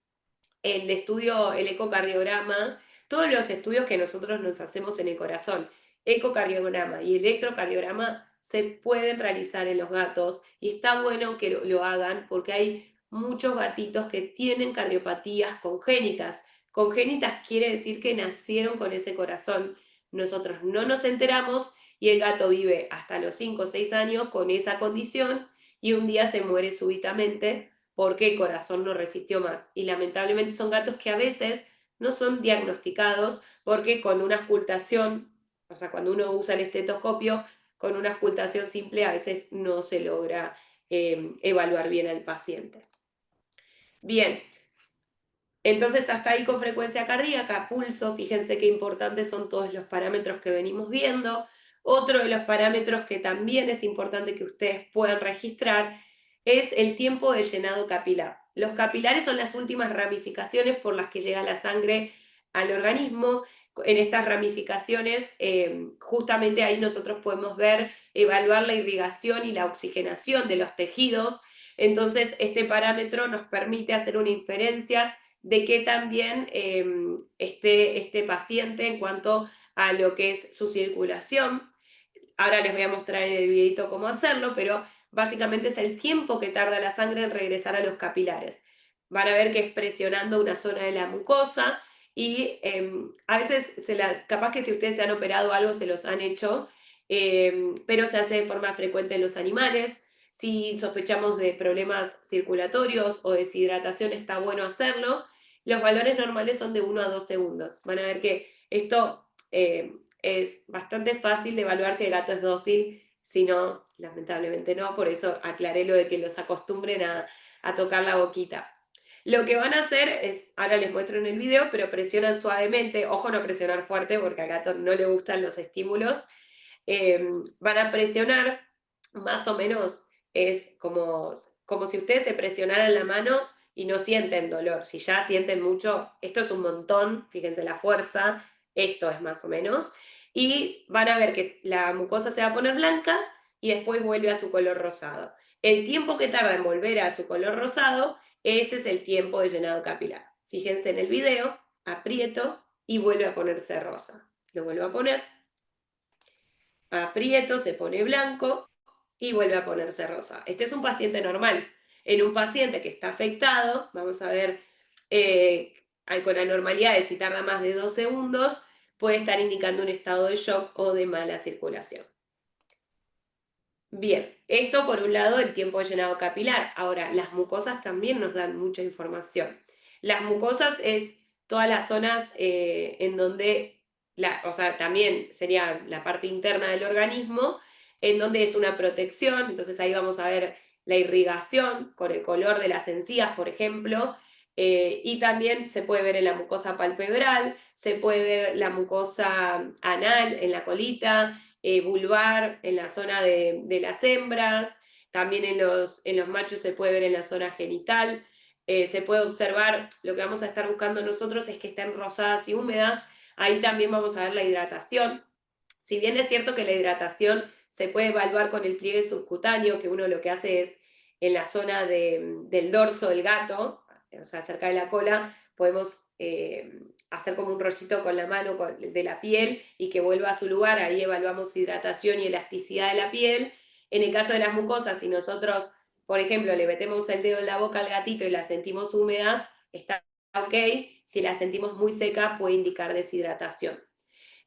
S1: El ecocardiograma, todos los estudios que nosotros nos hacemos en el corazón, ecocardiograma y electrocardiograma, se pueden realizar en los gatos y está bueno que lo hagan porque hay muchos gatitos que tienen cardiopatías congénitas. Congénitas quiere decir que nacieron con ese corazón. Nosotros no nos enteramos y el gato vive hasta los 5 o 6 años con esa condición y un día se muere súbitamente porque el corazón no resistió más. Y lamentablemente son gatos que a veces no son diagnosticados porque con una auscultación, o sea, cuando uno usa el estetoscopio, con una auscultación simple a veces no se logra evaluar bien al paciente. Bien, entonces hasta ahí con frecuencia cardíaca, pulso, fíjense qué importantes son todos los parámetros que venimos viendo. Otro de los parámetros que también es importante que ustedes puedan registrar es el tiempo de llenado capilar. Los capilares son las últimas ramificaciones por las que llega la sangre al organismo. En estas ramificaciones, justamente ahí nosotros podemos ver, evaluar la irrigación y la oxigenación de los tejidos. Entonces, este parámetro nos permite hacer una inferencia de que también esté este paciente en cuanto a lo que es su circulación. Ahora les voy a mostrar en el videito cómo hacerlo, pero básicamente es el tiempo que tarda la sangre en regresar a los capilares. Van a ver que es presionando una zona de la mucosa y a veces, capaz que si ustedes se han operado algo, se los han hecho, pero se hace de forma frecuente en los animales. Si sospechamos de problemas circulatorios o deshidratación, está bueno hacerlo. Los valores normales son de 1 a 2 segundos. Van a ver que esto es bastante fácil de evaluar si el gato es dócil, si no, lamentablemente no, por eso aclaré lo de que los acostumbren a tocar la boquita. Lo que van a hacer es, ahora les muestro en el video, pero presionan suavemente, ojo no presionar fuerte porque al gato no le gustan los estímulos, van a presionar más o menos, es como si ustedes se presionaran la mano y no sienten dolor. Si ya sienten mucho, esto es un montón, fíjense la fuerza, esto es más o menos, y van a ver que la mucosa se va a poner blanca y después vuelve a su color rosado. El tiempo que tarda en volver a su color rosado, ese es el tiempo de llenado capilar. Fíjense en el video, aprieto y vuelve a ponerse rosa. Lo vuelvo a poner, aprieto, se pone blanco y vuelve a ponerse rosa. Este es un paciente normal. En un paciente que está afectado, vamos a ver con anormalidades, si tarda más de 2 segundos, puede estar indicando un estado de shock o de mala circulación. Bien, esto por un lado el tiempo de llenado capilar. Ahora, las mucosas también nos dan mucha información. Las mucosas es todas las zonas en donde, o sea, también sería la parte interna del organismo, en donde es una protección, entonces ahí vamos a ver la irrigación con el color de las encías, por ejemplo, y también se puede ver en la mucosa palpebral, se puede ver la mucosa anal en la colita, vulvar en la zona de las hembras, también en los machos se puede ver en la zona genital, se puede observar, lo que vamos a estar buscando nosotros es que estén rosadas y húmedas, ahí también vamos a ver la hidratación. Si bien es cierto que la hidratación se puede evaluar con el pliegue subcutáneo, que uno lo que hace es en la zona del dorso del gato, o sea, cerca de la cola, podemos hacer como un rollito con la mano de la piel y que vuelva a su lugar, ahí evaluamos hidratación y elasticidad de la piel. En el caso de las mucosas, si nosotros, por ejemplo, le metemos el dedo en la boca al gatito y las sentimos húmedas, está ok, si las sentimos muy seca puede indicar deshidratación.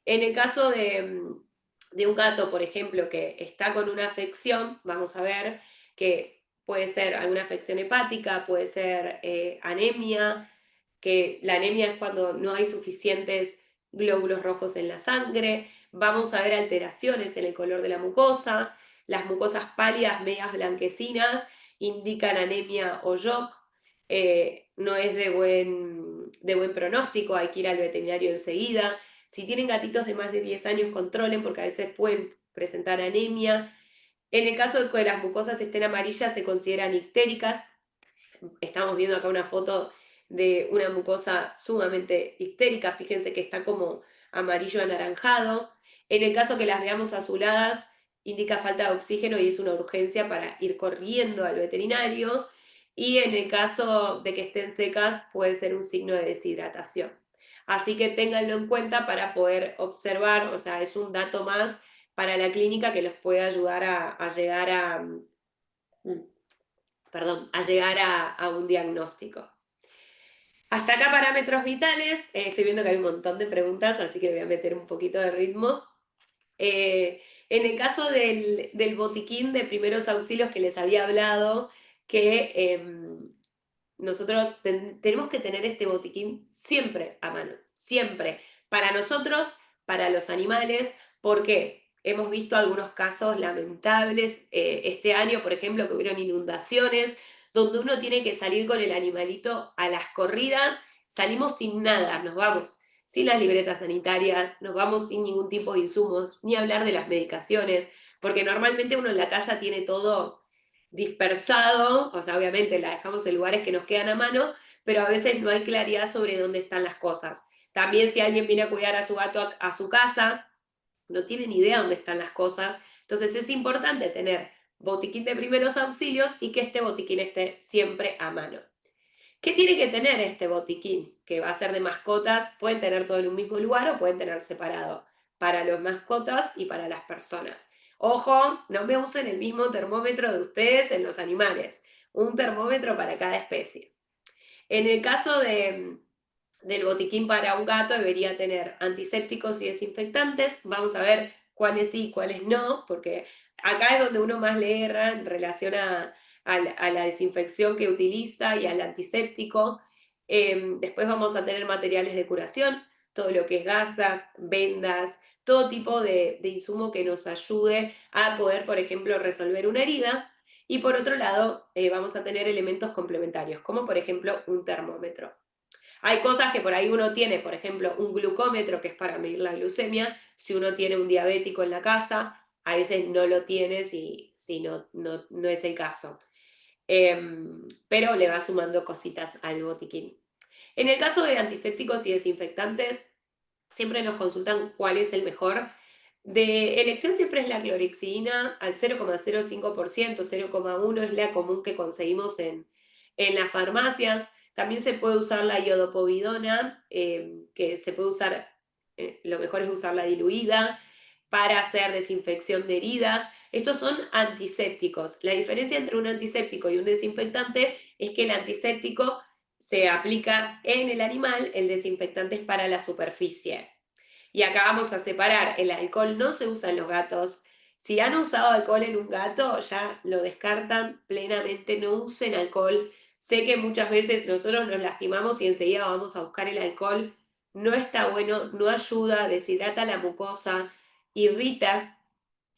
S1: En el caso de un gato, por ejemplo, que está con una afección, vamos a ver que puede ser alguna afección hepática, puede ser anemia, que la anemia es cuando no hay suficientes glóbulos rojos en la sangre, vamos a ver alteraciones en el color de la mucosa, las mucosas pálidas, medias blanquecinas, indican anemia o YOC, no es de buen pronóstico, hay que ir al veterinario enseguida. Si tienen gatitos de más de 10 años, controlen porque a veces pueden presentar anemia. En el caso de que las mucosas estén amarillas, se consideran ictéricas. Estamos viendo acá una foto de una mucosa sumamente ictérica, fíjense que está como amarillo anaranjado. En el caso que las veamos azuladas, indica falta de oxígeno y es una urgencia para ir corriendo al veterinario. Y en el caso de que estén secas, puede ser un signo de deshidratación. Así que ténganlo en cuenta para poder observar, o sea, es un dato más para la clínica que los puede ayudar a llegar a llegar a un diagnóstico. Hasta acá parámetros vitales. Estoy viendo que hay un montón de preguntas, así que voy a meter un poquito de ritmo. En el caso del botiquín de primeros auxilios que les había hablado, que nosotros tenemos que tener este botiquín siempre a mano, siempre, para nosotros, para los animales, porque hemos visto algunos casos lamentables este año, por ejemplo, que hubieron inundaciones, donde uno tiene que salir con el animalito a las corridas, salimos sin nada, nos vamos sin las libretas sanitarias, nos vamos sin ningún tipo de insumos, ni hablar de las medicaciones, porque normalmente uno en la casa tiene todo dispersado, o sea, obviamente la dejamos en lugares que nos quedan a mano, pero a veces no hay claridad sobre dónde están las cosas. También si alguien viene a cuidar a su gato a su casa, no tiene ni idea dónde están las cosas, entonces es importante tener botiquín de primeros auxilios y que este botiquín esté siempre a mano. ¿Qué tiene que tener este botiquín? Que va a ser de mascotas, pueden tener todo en un mismo lugar o pueden tener separado para las mascotas y para las personas. Ojo, no me usen el mismo termómetro de ustedes en los animales, un termómetro para cada especie. En el caso del botiquín para un gato debería tener antisépticos y desinfectantes. Vamos a ver cuáles sí y cuáles no, porque acá es donde uno más le erra en relación a la desinfección que utiliza y al antiséptico. Después vamos a tener materiales de curación, todo lo que es gasas, vendas, todo tipo de insumo que nos ayude a poder, por ejemplo, resolver una herida. Y por otro lado, vamos a tener elementos complementarios, como por ejemplo un termómetro. Hay cosas que por ahí uno tiene, por ejemplo, un glucómetro que es para medir la glucemia. Si uno tiene un diabético en la casa, a veces no lo tiene si no es el caso. pero le va sumando cositas al botiquín. En el caso de antisépticos y desinfectantes, siempre nos consultan cuál es el mejor. De elección siempre es la clorexidina al 0,05%, 0,1 es la común que conseguimos en las farmacias. También se puede usar la iodopovidona, que se puede usar, lo mejor es usarla diluida para hacer desinfección de heridas. Estos son antisépticos. La diferencia entre un antiséptico y un desinfectante es que el antiséptico se aplica en el animal, el desinfectante es para la superficie. Y acá vamos a separar, el alcohol no se usa en los gatos. Si han usado alcohol en un gato, ya lo descartan plenamente, no usen alcohol. Sé que muchas veces nosotros nos lastimamos y enseguida vamos a buscar el alcohol. No está bueno, no ayuda, deshidrata la mucosa, irrita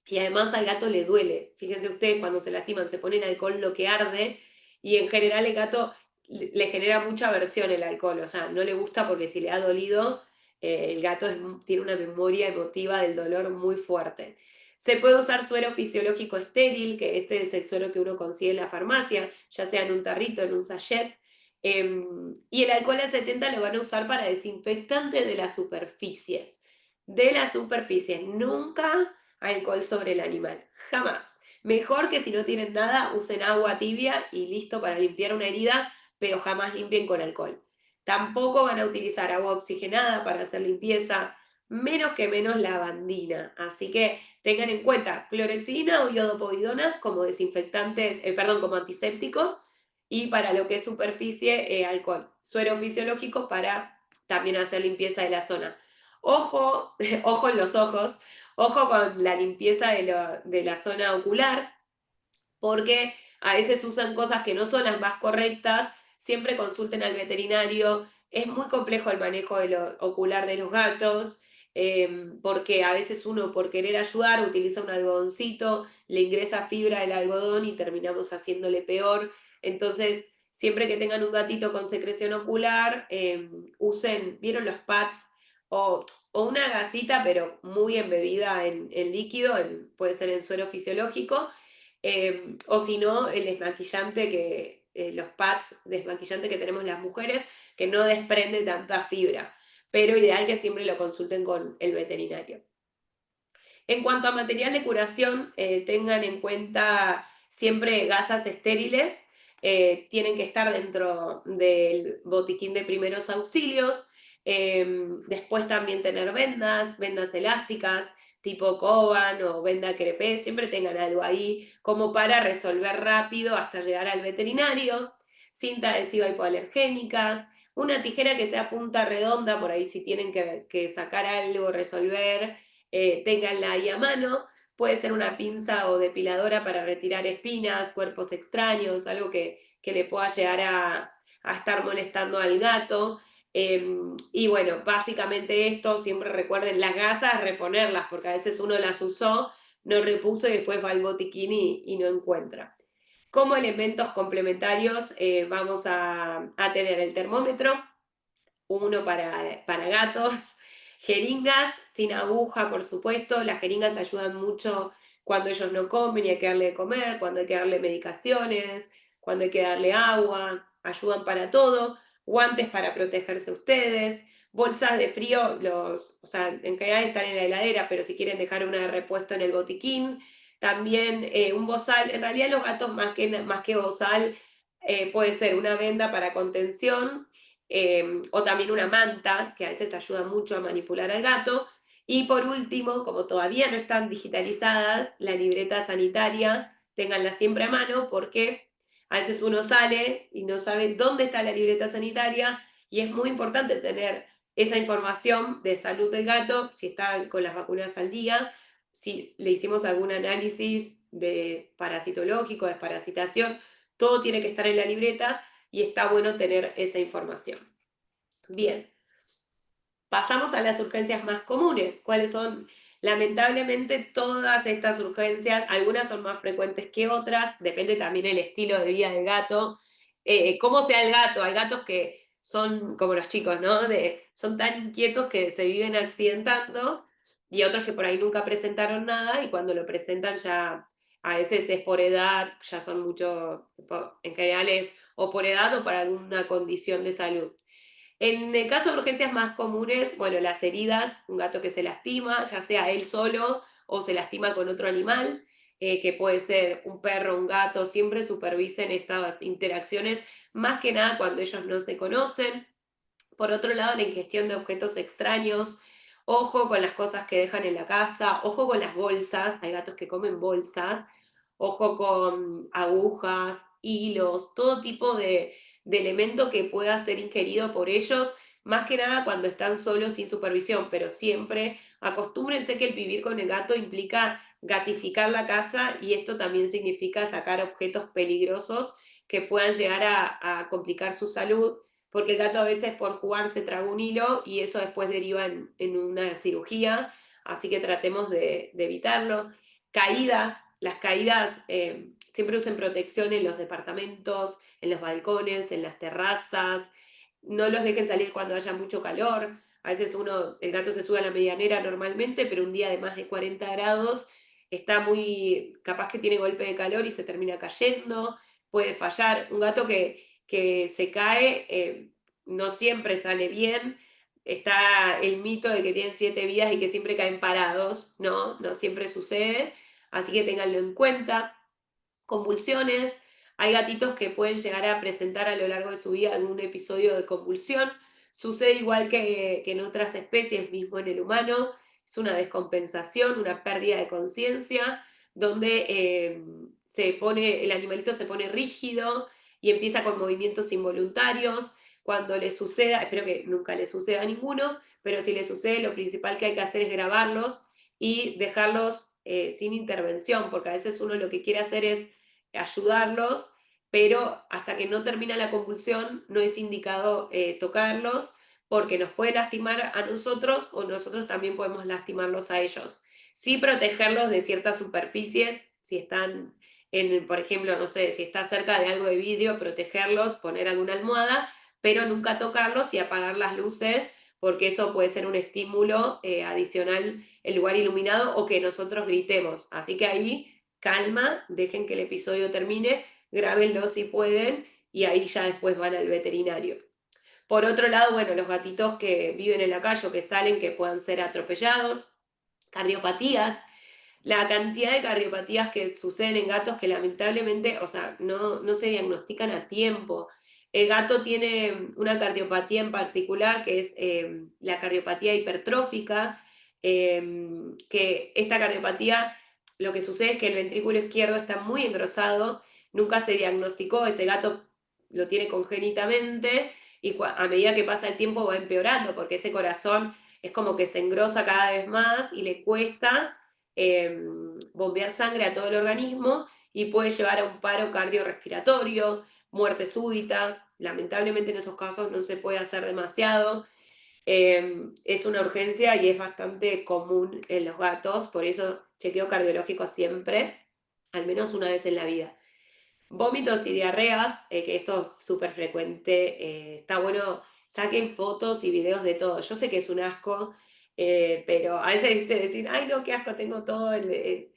S1: y además al gato le duele. Fíjense ustedes, cuando se lastiman se ponen alcohol lo que arde y en general el gato le genera mucha aversión el alcohol, o sea, no le gusta porque si le ha dolido, el gato tiene una memoria emotiva del dolor muy fuerte. Se puede usar suero fisiológico estéril, que este es el suero que uno consigue en la farmacia, ya sea en un tarrito, en un sachet. Y el alcohol a 70 lo van a usar para desinfectante de las superficies. De las superficies, nunca alcohol sobre el animal, jamás. Mejor que si no tienen nada, usen agua tibia y listo para limpiar una herida, pero jamás limpien con alcohol. Tampoco van a utilizar agua oxigenada para hacer limpieza, menos que menos lavandina. Así que tengan en cuenta clorexidina o iodopovidona como desinfectantes, perdón, como antisépticos, y para lo que es superficie, alcohol. Suero fisiológico para también hacer limpieza de la zona. Ojo, ojo en los ojos, ojo con la limpieza de la zona ocular, porque a veces usan cosas que no son las más correctas. Siempre consulten al veterinario. Es muy complejo el manejo de lo ocular de los gatos, porque a veces uno por querer ayudar utiliza un algodoncito, le ingresa fibra del algodón y terminamos haciéndole peor. Entonces, siempre que tengan un gatito con secreción ocular, usen, ¿vieron los pads? O una gasita, pero muy embebida en líquido, puede ser en suero fisiológico, o si no, el desmaquillante los pads desmaquillante que tenemos las mujeres, que no desprende tanta fibra, pero ideal que siempre lo consulten con el veterinario. En cuanto a material de curación, tengan en cuenta siempre gasas estériles, tienen que estar dentro del botiquín de primeros auxilios, después también tener vendas elásticas, tipo Coban o venda crepé, siempre tengan algo ahí como para resolver rápido hasta llegar al veterinario, cinta adhesiva hipoalergénica, una tijera que sea punta redonda, por ahí si tienen que sacar algo, resolver, ténganla ahí a mano. Puede ser una pinza o depiladora para retirar espinas, cuerpos extraños, algo que le pueda llegar a estar molestando al gato. Y bueno, básicamente esto, siempre recuerden las gasas, reponerlas, porque a veces uno las usó, no repuso y después va al botiquín y no encuentra. Como elementos complementarios vamos a tener el termómetro, uno para gatos, jeringas sin aguja, por supuesto. Las jeringas ayudan mucho cuando ellos no comen y hay que darle de comer, cuando hay que darle medicaciones, cuando hay que darle agua, ayudan para todo. Guantes para protegerse ustedes, bolsas de frío, o sea, en general están en la heladera, pero si quieren dejar una de repuesto en el botiquín. También un bozal, en realidad los gatos más que bozal puede ser una venda para contención, o también una manta, que a veces ayuda mucho a manipular al gato. Y por último, como todavía no están digitalizadas, la libreta sanitaria, ténganla siempre a mano porque a veces uno sale y no sabe dónde está la libreta sanitaria y es muy importante tener esa información de salud del gato, si está con las vacunas al día, si le hicimos algún análisis de parasitológico, desparasitación, todo tiene que estar en la libreta y está bueno tener esa información. Bien, pasamos a las urgencias más comunes. ¿Cuáles son? Lamentablemente todas estas urgencias, algunas son más frecuentes que otras, depende también el estilo de vida del gato, cómo sea el gato. Hay gatos que son como los chicos, ¿no? Son tan inquietos que se viven accidentando y otros que por ahí nunca presentaron nada y cuando lo presentan ya A veces es por edad, ya son mucho, en general es o por edad o por alguna condición de salud. En el caso de urgencias más comunes, bueno, las heridas, un gato que se lastima, ya sea él solo o se lastima con otro animal, que puede ser un perro, un gato, siempre supervisen estas interacciones, más que nada cuando ellos no se conocen. Por otro lado, la ingestión de objetos extraños, ojo con las cosas que dejan en la casa, ojo con las bolsas, hay gatos que comen bolsas, ojo con agujas, hilos, todo tipo de elemento que pueda ser ingerido por ellos, más que nada cuando están solos sin supervisión, pero siempre acostúmbrense que el vivir con el gato implica gatificar la casa y esto también significa sacar objetos peligrosos que puedan llegar a complicar su salud, porque el gato a veces por jugar se traga un hilo y eso después deriva en una cirugía, así que tratemos de evitarlo. Caídas, las caídas, siempre usen protección en los departamentos, en los balcones, en las terrazas, no los dejen salir cuando haya mucho calor, a veces el gato se sube a la medianera normalmente, pero un día de más de 40 grados está capaz que tiene golpe de calor y se termina cayendo, puede fallar. Un gato que se cae, no siempre sale bien. Está el mito de que tienen 7 vidas y que siempre caen parados, no, no siempre sucede, así que ténganlo en cuenta. Convulsiones, hay gatitos que pueden llegar a presentar a lo largo de su vida algún episodio de convulsión, sucede igual que en otras especies, mismo en el humano, es una descompensación, una pérdida de conciencia, donde el animalito se pone rígido y empieza con movimientos involuntarios. Cuando le suceda, espero que nunca le suceda a ninguno, pero si le sucede, lo principal que hay que hacer es grabarlos y dejarlos sin intervención, porque a veces uno lo que quiere hacer es ayudarlos, pero hasta que no termina la convulsión no es indicado tocarlos porque nos puede lastimar a nosotros o nosotros también podemos lastimarlos a ellos. Sí protegerlos de ciertas superficies, si están por ejemplo, no sé, si está cerca de algo de vidrio, protegerlos, poner alguna almohada, pero nunca tocarlos y apagar las luces porque eso puede ser un estímulo adicional, el lugar iluminado o que nosotros gritemos. Así que ahí calma, dejen que el episodio termine, grábenlo si pueden y ahí ya después van al veterinario. Por otro lado, bueno, los gatitos que viven en la calle o que salen, que puedan ser atropellados, cardiopatías, la cantidad de cardiopatías que suceden en gatos que lamentablemente, o sea, no se diagnostican a tiempo. El gato tiene una cardiopatía en particular que es la cardiopatía hipertrófica, que esta cardiopatía lo que sucede es que el ventrículo izquierdo está muy engrosado, nunca se diagnosticó, ese gato lo tiene congénitamente y a medida que pasa el tiempo va empeorando porque ese corazón es como que se engrosa cada vez más y le cuesta bombear sangre a todo el organismo y puede llevar a un paro cardiorrespiratorio, muerte súbita. Lamentablemente en esos casos no se puede hacer demasiado. Es una urgencia y es bastante común en los gatos, por eso chequeo cardiológico siempre, al menos una vez en la vida. Vómitos y diarreas, que esto es súper frecuente, está bueno, saquen fotos y videos de todo. Yo sé que es un asco, pero a veces viste decir, ay no, qué asco, tengo todo el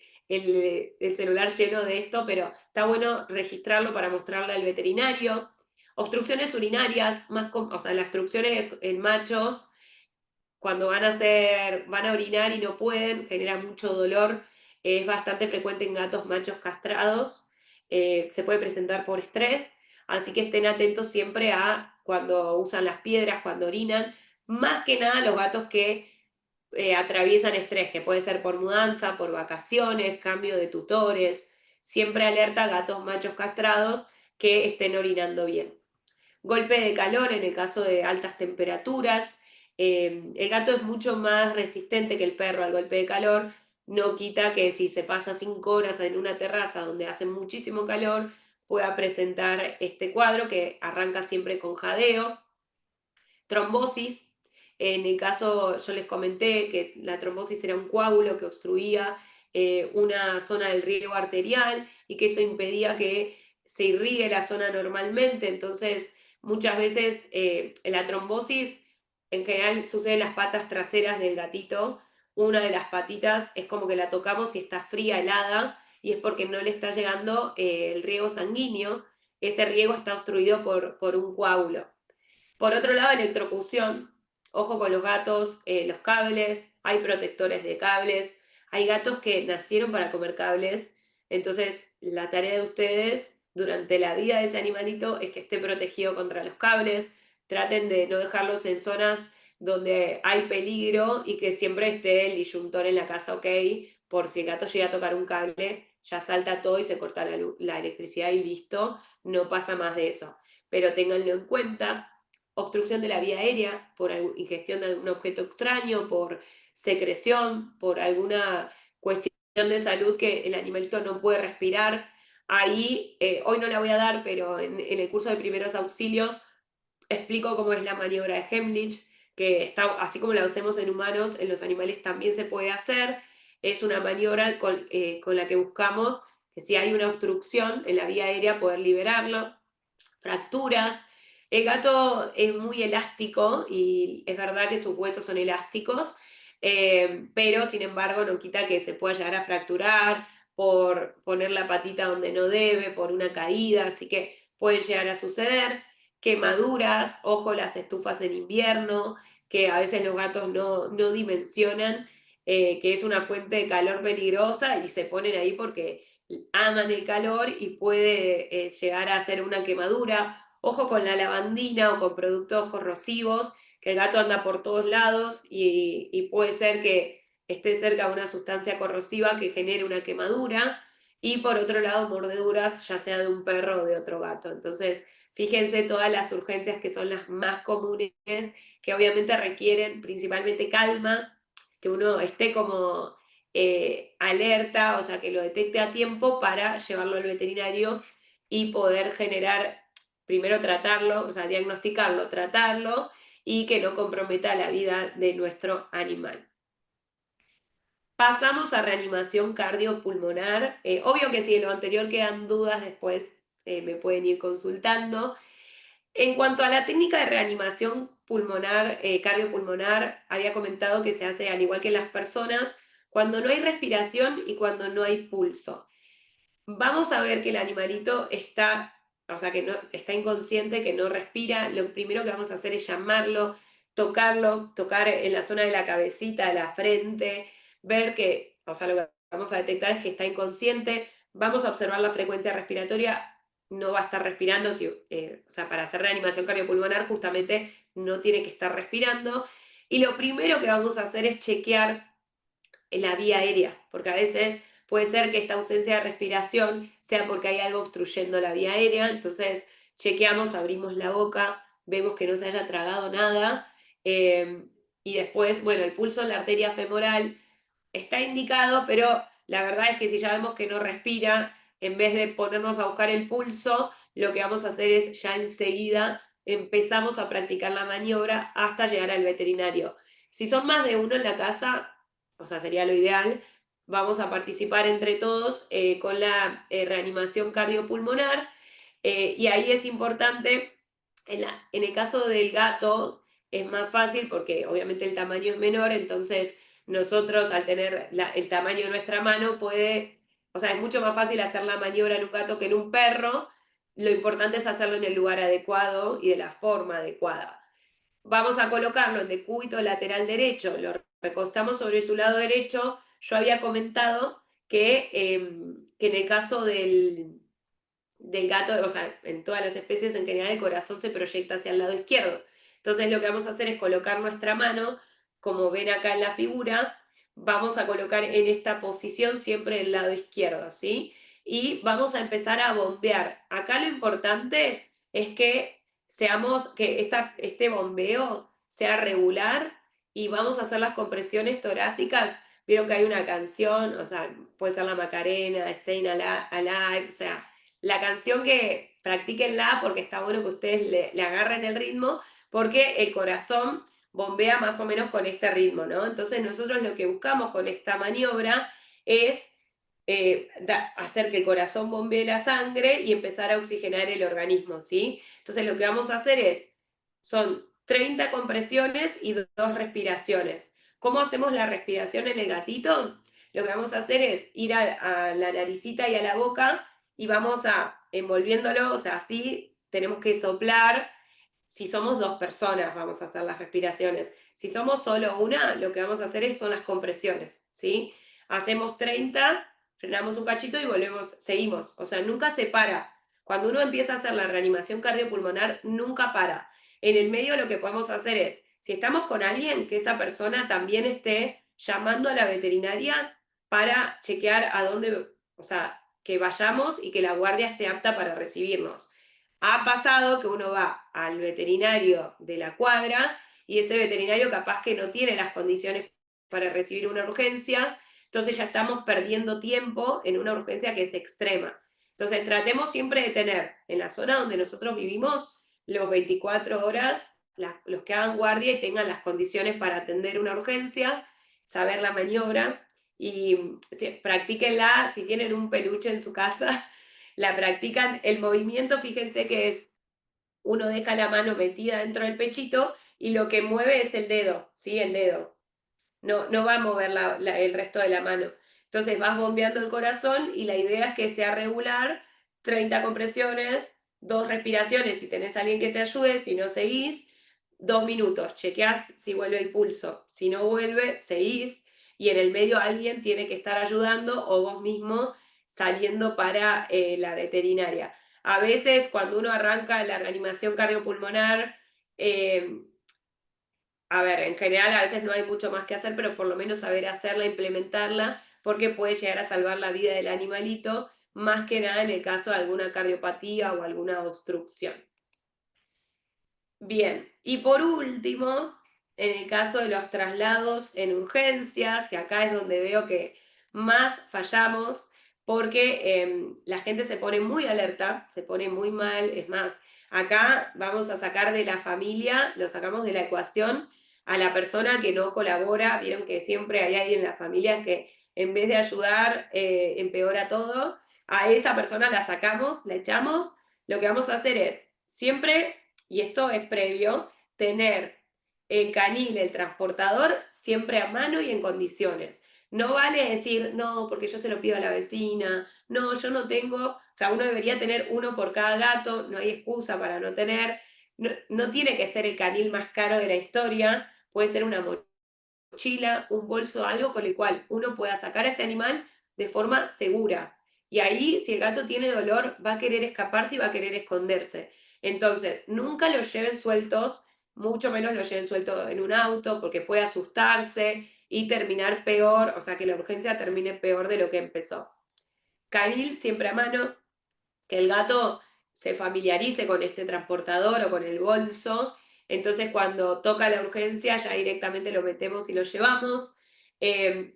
S1: celular lleno de esto, pero está bueno registrarlo para mostrarle al veterinario. Obstrucciones urinarias, o sea, las obstrucciones en machos, cuando van a orinar y no pueden, genera mucho dolor, es bastante frecuente en gatos machos castrados, se puede presentar por estrés, así que estén atentos siempre a cuando usan las piedras, cuando orinan, más que nada los gatos que atraviesan estrés, que puede ser por mudanza, por vacaciones, cambio de tutores, siempre alerta a gatos machos castrados que estén orinando bien. Golpe de calor en el caso de altas temperaturas. El gato es mucho más resistente que el perro al golpe de calor. No quita que si se pasa 5 horas en una terraza donde hace muchísimo calor, pueda presentar este cuadro que arranca siempre con jadeo. Trombosis. En el caso, yo les comenté que la trombosis era un coágulo que obstruía una zona del riego arterial y que eso impedía que se irrigue la zona normalmente. Entonces, muchas veces la trombosis en general sucede en las patas traseras del gatito. Una de las patitas es como que la tocamos y está fría, helada, y es porque no le está llegando el riego sanguíneo, ese riego está obstruido por un coágulo. Por otro lado, electrocución. Ojo con los gatos, los cables, hay protectores de cables, hay gatos que nacieron para comer cables, entonces la tarea de ustedes durante la vida de ese animalito es que esté protegido contra los cables, traten de no dejarlos en zonas donde hay peligro y que siempre esté el disyuntor en la casa, ok, por si el gato llega a tocar un cable, ya salta todo y se corta la electricidad y listo, no pasa más de eso. Pero ténganlo en cuenta, obstrucción de la vía aérea por ingestión de algún objeto extraño, por secreción, por alguna cuestión de salud que el animalito no puede respirar. Ahí, hoy no la voy a dar, pero en el curso de primeros auxilios explico cómo es la maniobra de Heimlich, que está, así como la hacemos en humanos, en los animales también se puede hacer. Es una maniobra con la que buscamos que si hay una obstrucción en la vía aérea, poder liberarlo. Fracturas. El gato es muy elástico y es verdad que sus huesos son elásticos, pero sin embargo no quita que se pueda llegar a fracturar por poner la patita donde no debe, por una caída, así que pueden llegar a suceder. Quemaduras, ojo las estufas en invierno, que a veces los gatos no dimensionan que es una fuente de calor peligrosa y se ponen ahí porque aman el calor y puede llegar a ser una quemadura. Ojo con la lavandina o con productos corrosivos, que el gato anda por todos lados y puede ser que esté cerca de una sustancia corrosiva que genere una quemadura. Y por otro lado, mordeduras, ya sea de un perro o de otro gato. Entonces, fíjense todas las urgencias que son las más comunes, que obviamente requieren principalmente calma, que uno esté como alerta, o sea, que lo detecte a tiempo para llevarlo al veterinario y poder generar, primero tratarlo, o sea, diagnosticarlo, tratarlo y que no comprometa la vida de nuestro animal. Pasamos a reanimación cardiopulmonar. Obvio que si en lo anterior quedan dudas, después me pueden ir consultando. En cuanto a la técnica de reanimación pulmonar, cardiopulmonar, había comentado que se hace al igual que en las personas, cuando no hay respiración y cuando no hay pulso. Vamos a ver que el animalito está, o sea, que no, está inconsciente, que no respira. Lo primero que vamos a hacer es llamarlo, tocarlo, tocar en la zona de la cabecita, de la frente, ver que, o sea, lo que vamos a detectar es que está inconsciente. Vamos a observar la frecuencia respiratoria, no va a estar respirando, si, o sea, para hacer reanimación cardiopulmonar justamente no tiene que estar respirando. Y lo primero que vamos a hacer es chequear en la vía aérea, porque a veces puede ser que esta ausencia de respiración sea porque hay algo obstruyendo la vía aérea, entonces chequeamos, abrimos la boca, vemos que no se haya tragado nada, y después, bueno, el pulso en la arteria femoral está indicado, pero la verdad es que si ya vemos que no respira, en vez de ponernos a buscar el pulso, lo que vamos a hacer es ya enseguida empezamos a practicar la maniobra hasta llegar al veterinario. Si son más de uno en la casa, o sea, sería lo ideal, vamos a participar entre todos con la reanimación cardiopulmonar y ahí es importante, en el caso del gato es más fácil porque obviamente el tamaño es menor, entonces nosotros al tener el tamaño de nuestra mano puede, o sea, es mucho más fácil hacer la maniobra en un gato que en un perro, lo importante es hacerlo en el lugar adecuado y de la forma adecuada. Vamos a colocarlo en decúbito lateral derecho, lo recostamos sobre su lado derecho. Yo había comentado que en el caso del gato, o sea, en todas las especies en general el corazón se proyecta hacia el lado izquierdo. Entonces lo que vamos a hacer es colocar nuestra mano, como ven acá en la figura, vamos a colocar en esta posición siempre el lado izquierdo, ¿sí? Y vamos a empezar a bombear. Acá lo importante es que este bombeo sea regular y vamos a hacer las compresiones torácicas. Vieron que hay una canción, o sea, puede ser la Macarena, Staying Alive, o sea, la canción que practíquenla porque está bueno que ustedes le agarren el ritmo, porque el corazón bombea más o menos con este ritmo, ¿no? Entonces nosotros lo que buscamos con esta maniobra es hacer que el corazón bombee la sangre y empezar a oxigenar el organismo, ¿sí? Entonces lo que vamos a hacer son 30 compresiones y 2 respiraciones. ¿Cómo hacemos la respiración en el gatito? lo que vamos a hacer es ir a la naricita y a la boca y vamos a envolviéndolo, o sea, así tenemos que soplar. Si somos dos personas, vamos a hacer las respiraciones. Si somos solo una, lo que vamos a hacer son las compresiones, ¿sí? Hacemos 30, frenamos un cachito y volvemos, seguimos. O sea, nunca se para. Cuando uno empieza a hacer la reanimación cardiopulmonar, nunca para. En el medio lo que podemos hacer es, si estamos con alguien, que esa persona también esté llamando a la veterinaria para chequear a dónde, o sea, que vayamos y que la guardia esté apta para recibirnos. Ha pasado que uno va al veterinario de la cuadra y ese veterinario capaz que no tiene las condiciones para recibir una urgencia, entonces ya estamos perdiendo tiempo en una urgencia que es extrema. Entonces tratemos siempre de tener en la zona donde nosotros vivimos los 24 horas, los que hagan guardia y tengan las condiciones para atender una urgencia, saber la maniobra y practíquenla si tienen un peluche en su casa, la practican. El movimiento, fíjense que es, uno deja la mano metida dentro del pechito y lo que mueve es el dedo, ¿sí? El dedo. No, no va a mover el resto de la mano. Entonces vas bombeando el corazón y la idea es que sea regular, 30 compresiones, 2 respiraciones si tenés a alguien que te ayude, si no seguís, 2 minutos, chequeás si vuelve el pulso, si no vuelve, seguís y en el medio alguien tiene que estar ayudando o vos mismo saliendo para la veterinaria. A veces cuando uno arranca la reanimación cardiopulmonar, eh, a ver, en general a veces no hay mucho más que hacer, pero por lo menos saber hacerla, implementarla, porque puede llegar a salvar la vida del animalito, más que nada en el caso de alguna cardiopatía o alguna obstrucción. Bien, y por último, en el caso de los traslados en urgencias, que acá es donde veo que más fallamos, porque la gente se pone muy alerta, se pone muy mal, es más, acá vamos a sacar de la familia, lo sacamos de la ecuación a la persona que no colabora, vieron que siempre hay alguien en la familia que en vez de ayudar empeora todo, a esa persona la sacamos, la echamos, lo que vamos a hacer es siempre, y esto es previo, tener el canil, el transportador, siempre a mano y en condiciones. No vale decir, no, porque yo se lo pido a la vecina, no, yo no tengo, o sea, uno debería tener uno por cada gato, no hay excusa para no tener, no, no tiene que ser el canil más caro de la historia, puede ser una mochila, un bolso, algo con el cual uno pueda sacar a ese animal de forma segura. Y ahí, si el gato tiene dolor, va a querer escaparse y va a querer esconderse. Entonces, nunca lo lleven sueltos, mucho menos lo lleven suelto en un auto, porque puede asustarse y terminar peor, o sea, que la urgencia termine peor de lo que empezó. Canil siempre a mano, que el gato se familiarice con este transportador o con el bolso, entonces cuando toca la urgencia ya directamente lo metemos y lo llevamos.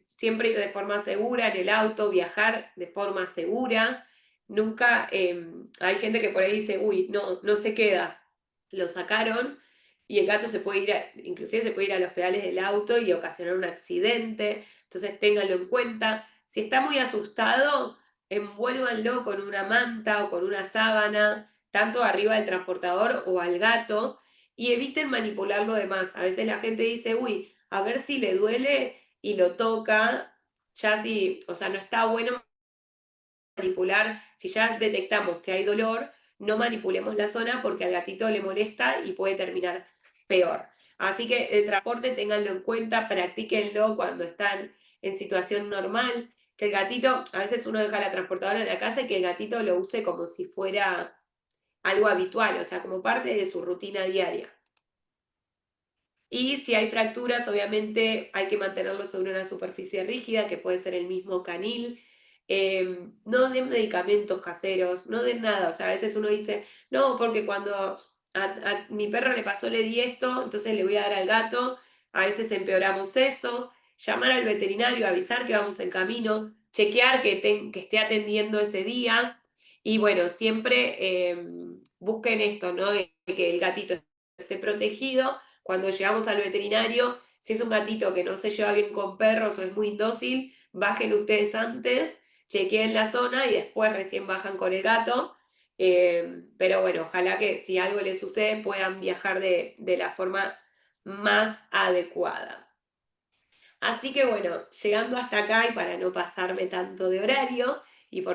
S1: Siempre ir de forma segura en el auto, viajar de forma segura. Nunca, hay gente que por ahí dice, uy, no, no se queda. Lo sacaron y el gato se puede ir, inclusive se puede ir a los pedales del auto y ocasionar un accidente. Entonces ténganlo en cuenta. Si está muy asustado, envuélvanlo con una manta o con una sábana, tanto arriba del transportador o al gato, y eviten manipularlo de más. A veces la gente dice, uy, a ver si le duele y lo toca, ya si, o sea, no está bueno manipular, si ya detectamos que hay dolor, no manipulemos la zona porque al gatito le molesta y puede terminar peor. Así que el transporte ténganlo en cuenta, practíquenlo cuando están en situación normal, que el gatito, a veces uno deja la transportadora en la casa y que el gatito lo use como si fuera algo habitual, o sea, como parte de su rutina diaria. Y si hay fracturas, obviamente hay que mantenerlo sobre una superficie rígida, que puede ser el mismo canil. No den medicamentos caseros, no den nada. O sea, a veces uno dice, no, porque cuando a mi perro le pasó, le di esto, entonces le voy a dar al gato. A veces empeoramos eso. Llamar al veterinario, avisar que vamos en camino, chequear que esté atendiendo ese día. Y bueno, siempre busquen esto, ¿no? Que el gatito esté protegido cuando llegamos al veterinario, si es un gatito que no se lleva bien con perros o es muy indócil, bajen ustedes antes, chequeen la zona y después recién bajan con el gato. Pero bueno, ojalá que si algo les sucede puedan viajar de la forma más adecuada. Así que bueno, llegando hasta acá y para no pasarme tanto de horario y por